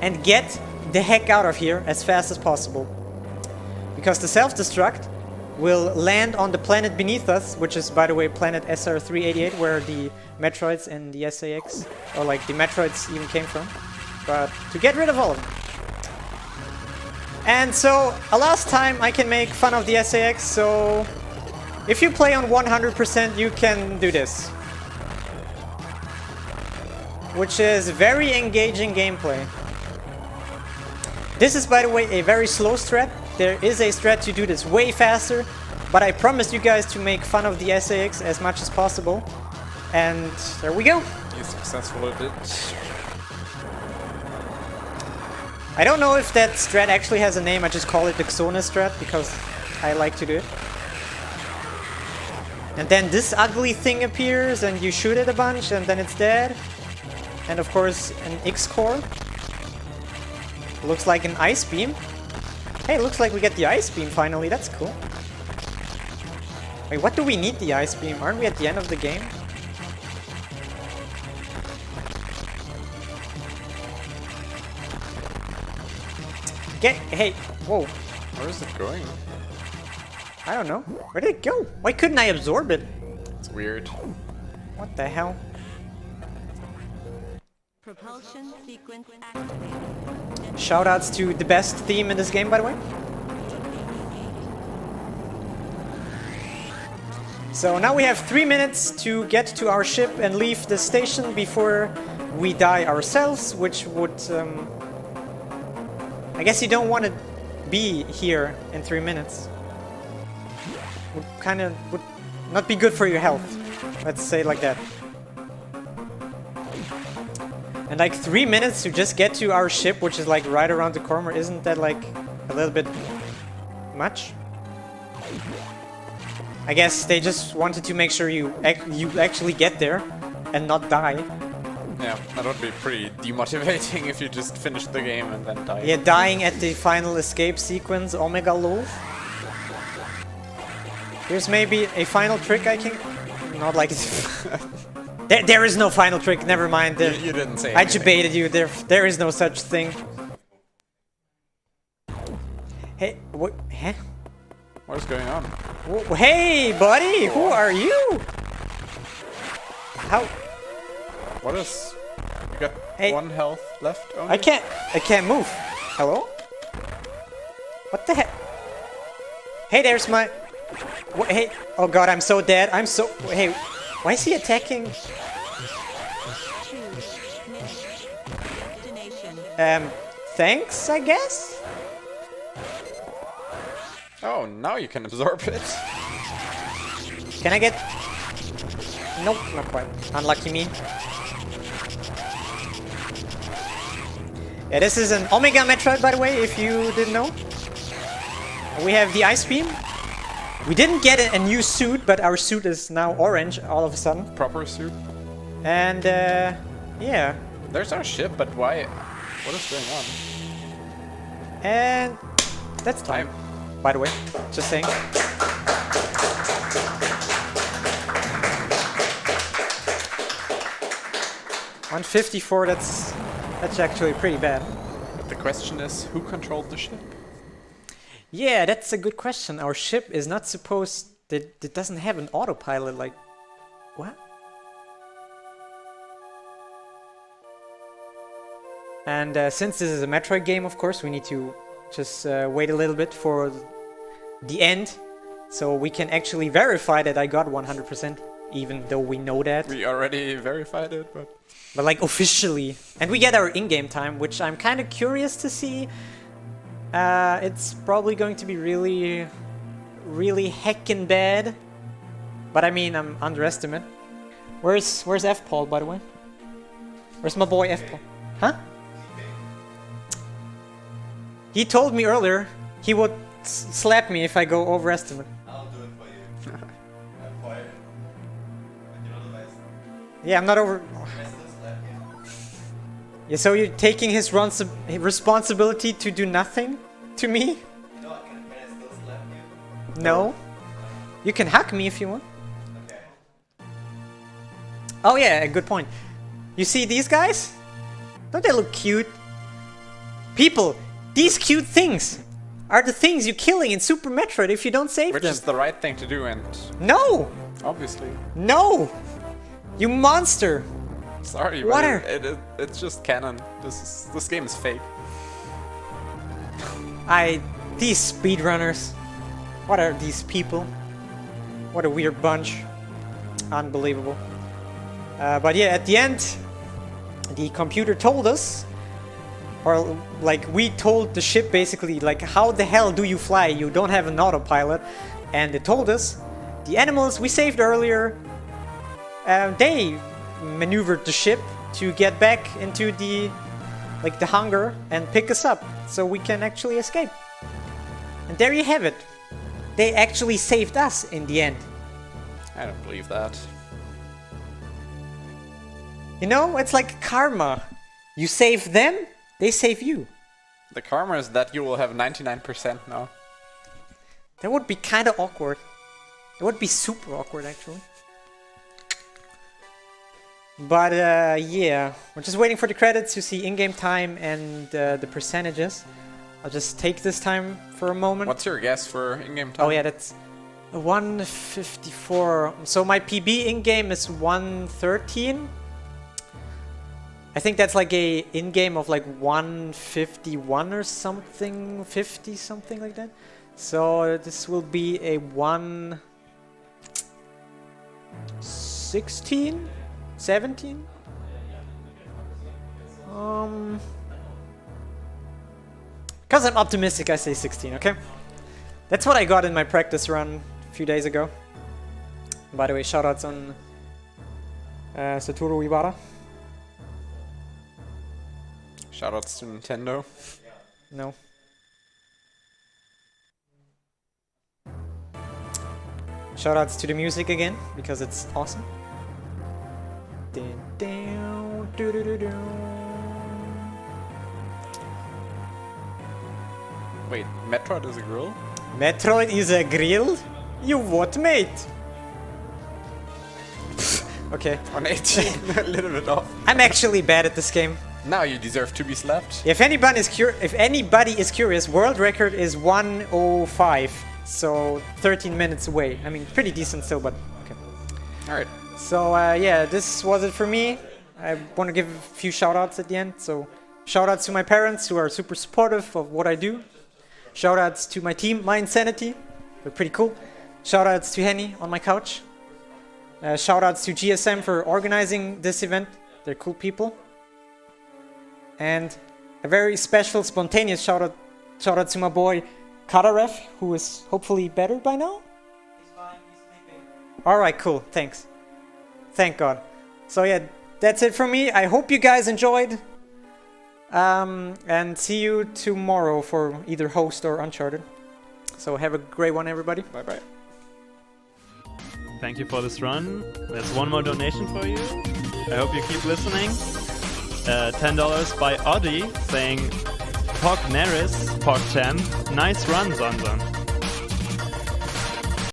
and get the heck out of here as fast as possible. Because the self-destruct will land on the planet beneath us, which is, by the way, planet SR388, where the Metroids and the SAX, or like the Metroids even came from. But to get rid of all of them. And so, last time I can make fun of the SAX, so if you play on 100%, you can do this. Which is very engaging gameplay. This is, by the way, a very slow strat. There is a strat to do this way faster, but I promised you guys to make fun of the SAX as much as possible. And there we go. You successfully did. I don't know if that strat actually has a name, I just call it the Xoneris strat because I like to do it. And then this ugly thing appears and you shoot it a bunch and then it's dead. And of course an X-core. Looks like an ice beam. Hey, looks like we get the ice beam finally, that's cool. Wait, what do we need the ice beam? Aren't we at the end of the game? Hey, whoa. Where is it going? I don't know. Where did it go? Why couldn't I absorb it? It's weird. What the hell? Propulsion sequence activated. Shoutouts to the best theme in this game, by the way. So now we have 3 minutes to get to our ship and leave the station before we die ourselves, which would... I guess you don't want to be here in 3 minutes. Would not be good for your health. Let's say it like that. And like 3 minutes to just get to our ship, which is like right around the corner, isn't that like a little bit much? I guess they just wanted to make sure you actually get there and not die. Yeah, that would be pretty demotivating if you just finish the game and then die. Yeah, dying at the final escape sequence, Omega Low. Here's maybe a final trick I can... Not like... there is no final trick, never mind. You didn't say I anything. debated you, there is no such thing. Hey, what? Huh? What is going on? Hey, buddy! Who are you? How? What is... You got Hey. 1 health left only? I can't move. Hello? What the heck? Hey, there's my... Hey, oh god, I'm so dead. I'm so... Hey, why is he attacking? Destination. Thanks, I guess? Oh, now you can absorb it. Can I get... Nope, not quite. Unlucky me. Yeah, this is an Omega Metroid, by the way, if you didn't know. We have the Ice Beam. We didn't get a new suit, but our suit is now orange all of a sudden. Proper suit. And, yeah. There's our ship, but why? What is going on? And that's time, by the way. Just saying. $154, that's actually pretty bad. But the question is, who controlled the ship? Yeah, that's a good question. Our ship is not supposed... It doesn't have an autopilot, like... What? And since this is a Metroid game, of course, we need to just wait a little bit for the end. So we can actually verify that I got 100%, even though we know that. We already verified it, but... But like officially. And we get our in-game time, which I'm kind of curious to see. It's probably going to be really, really heckin' bad. But I mean, I'm underestimate. Where's F-Paul, by the way? Where's my boy F-Paul? Huh? He told me earlier he would slap me if I go overestimate. I'll do it for you. I'm quiet. And you're the best. Yeah, I'm not over... Best of slap you. Yeah, so you're taking his responsibility to do nothing to me? You know, can I still slap you? No. You can hack me if you want. Okay. Oh yeah, good point. You see these guys? Don't they look cute? People, these cute things are the things you're killing in Super Metroid if you don't save Which them. is the right thing to do, and No! obviously. No! You monster! Sorry, Water. but it's just canon. This game is fake. These speedrunners. What are these people? What a weird bunch. Unbelievable. But yeah, at the end, the computer told us, or like we told the ship basically, like how the hell do you fly? You don't have an autopilot. And it told us, the animals we saved earlier, they maneuvered the ship to get back into the hangar and pick us up so we can actually escape. And there you have it. They actually saved us in the end. I don't believe that. You know, it's like karma. You save them, they save you. The karma is that you will have 99% now. That would be kind of awkward. It would be super awkward, actually. But yeah, we're just waiting for the credits to see in-game time and the percentages. I'll just take this time for a moment. What's your guess for in-game time? Oh yeah, that's 154. So my PB in-game is 113. I think that's like a in-game of like 151 or something, 50, something like that. So this will be a 116, 17. Because I'm optimistic, I say 16, okay? That's what I got in my practice run a few days ago. By the way, shoutouts on Satoru Iwata. Shoutouts to Nintendo. No. Shoutouts to the music again, because it's awesome. Wait, Metroid is a grill? Metroid is a grill? You what, mate? Okay. 118, a little bit off. I'm actually bad at this game. Now you deserve to be slapped. If anybody is curious, world record is 1:05, so 13 minutes away. I mean, pretty decent still, but okay. All right. So yeah, this was it for me. I want to give a few shoutouts at the end. So shoutouts to my parents who are super supportive of what I do. Shoutouts to my team, My Insanity. They're pretty cool. Shoutouts to Henny on my couch. Shoutouts to GSM for organizing this event. They're cool people. And a very special, spontaneous shout-out to my boy Kadaref, who is hopefully better by now? He's fine, he's sleeping. Alright, cool, thanks. Thank God. So yeah, that's it from me. I hope you guys enjoyed. And see you tomorrow for either host or Uncharted. So have a great one, everybody. Bye-bye. Thank you for this run. There's one more donation for you. I hope you keep listening. $10 by Audi saying Xoneris, Potsdam. Nice run, Zonzon.